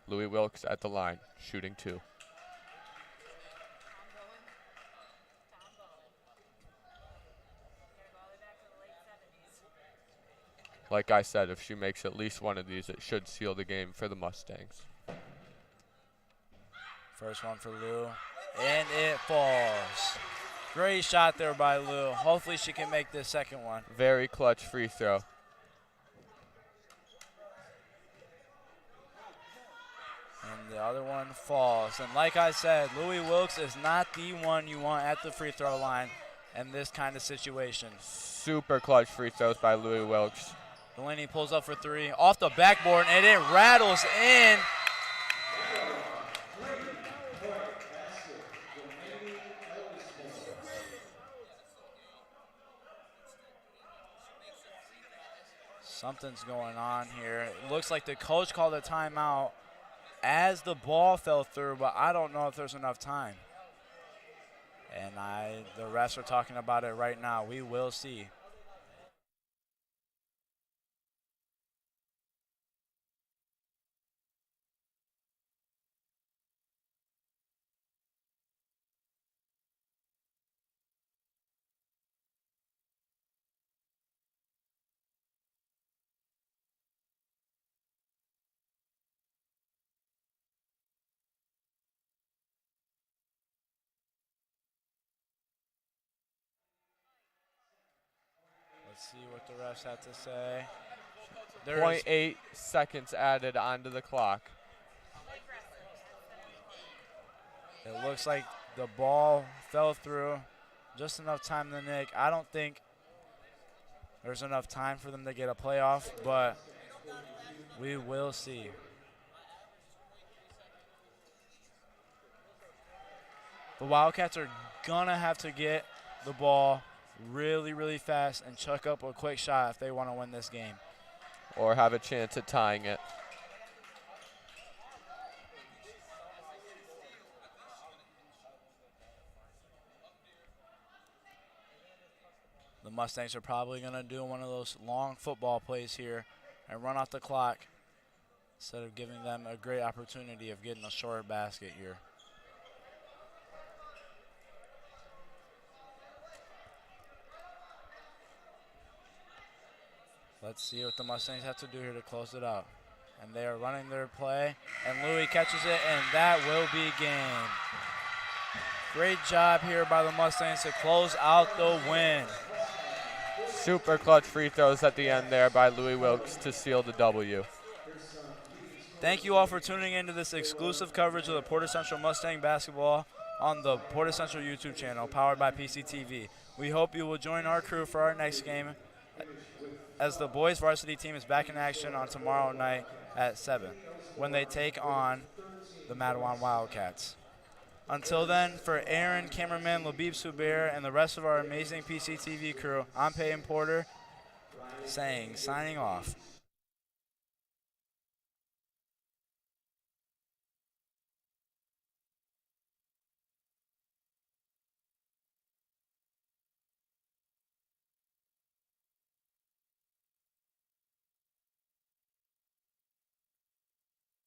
Louis Wilkes at the line, shooting 2. Like I said, if she makes at least one of these, it should seal the game for the Mustangs. First one for Lou, and it falls. Great shot there by Lou. Hopefully she can make this second one. Very clutch free throw. And the other one falls. And like I said, Louis Wilkes is not the one you want at the free throw line in this kind of situation. Super clutch free throws by Louis Wilkes. Delaney pulls up for 3 off the backboard, and it rattles in. Something's going on here. It looks like the coach called a timeout as the ball fell through, but I don't know if there's enough time. And the refs are talking about it right now. We will see. Let's see what the refs have to say. There is 0.8 seconds added onto the clock. It looks like the ball fell through. Just enough time to nick. I don't think there's enough time for them to get a playoff, but we will see. The Wildcats are gonna have to get the ball really, really fast and chuck up a quick shot if they want to win this game. Or have a chance at tying it. The Mustangs are probably going to do one of those long football plays here and run off the clock instead of giving them a great opportunity of getting a short basket here. Let's see what the Mustangs have to do here to close it out. And they are running their play, and Louis catches it, and that will be game. Great job here by the Mustangs to close out the win. Super clutch free throws at the end there by Louis Wilkes to seal the W. Thank you all for tuning into this exclusive coverage of the Portage Central Mustang basketball on the Portage Central YouTube channel, powered by PCTV. We hope you will join our crew for our next game, as the boys varsity team is back in action on tomorrow night at 7 when they take on the Mattawan Wildcats. Until then, for Aaron, cameraman Labib Subair, and the rest of our amazing PCTV crew, I'm Payton Porter, signing off.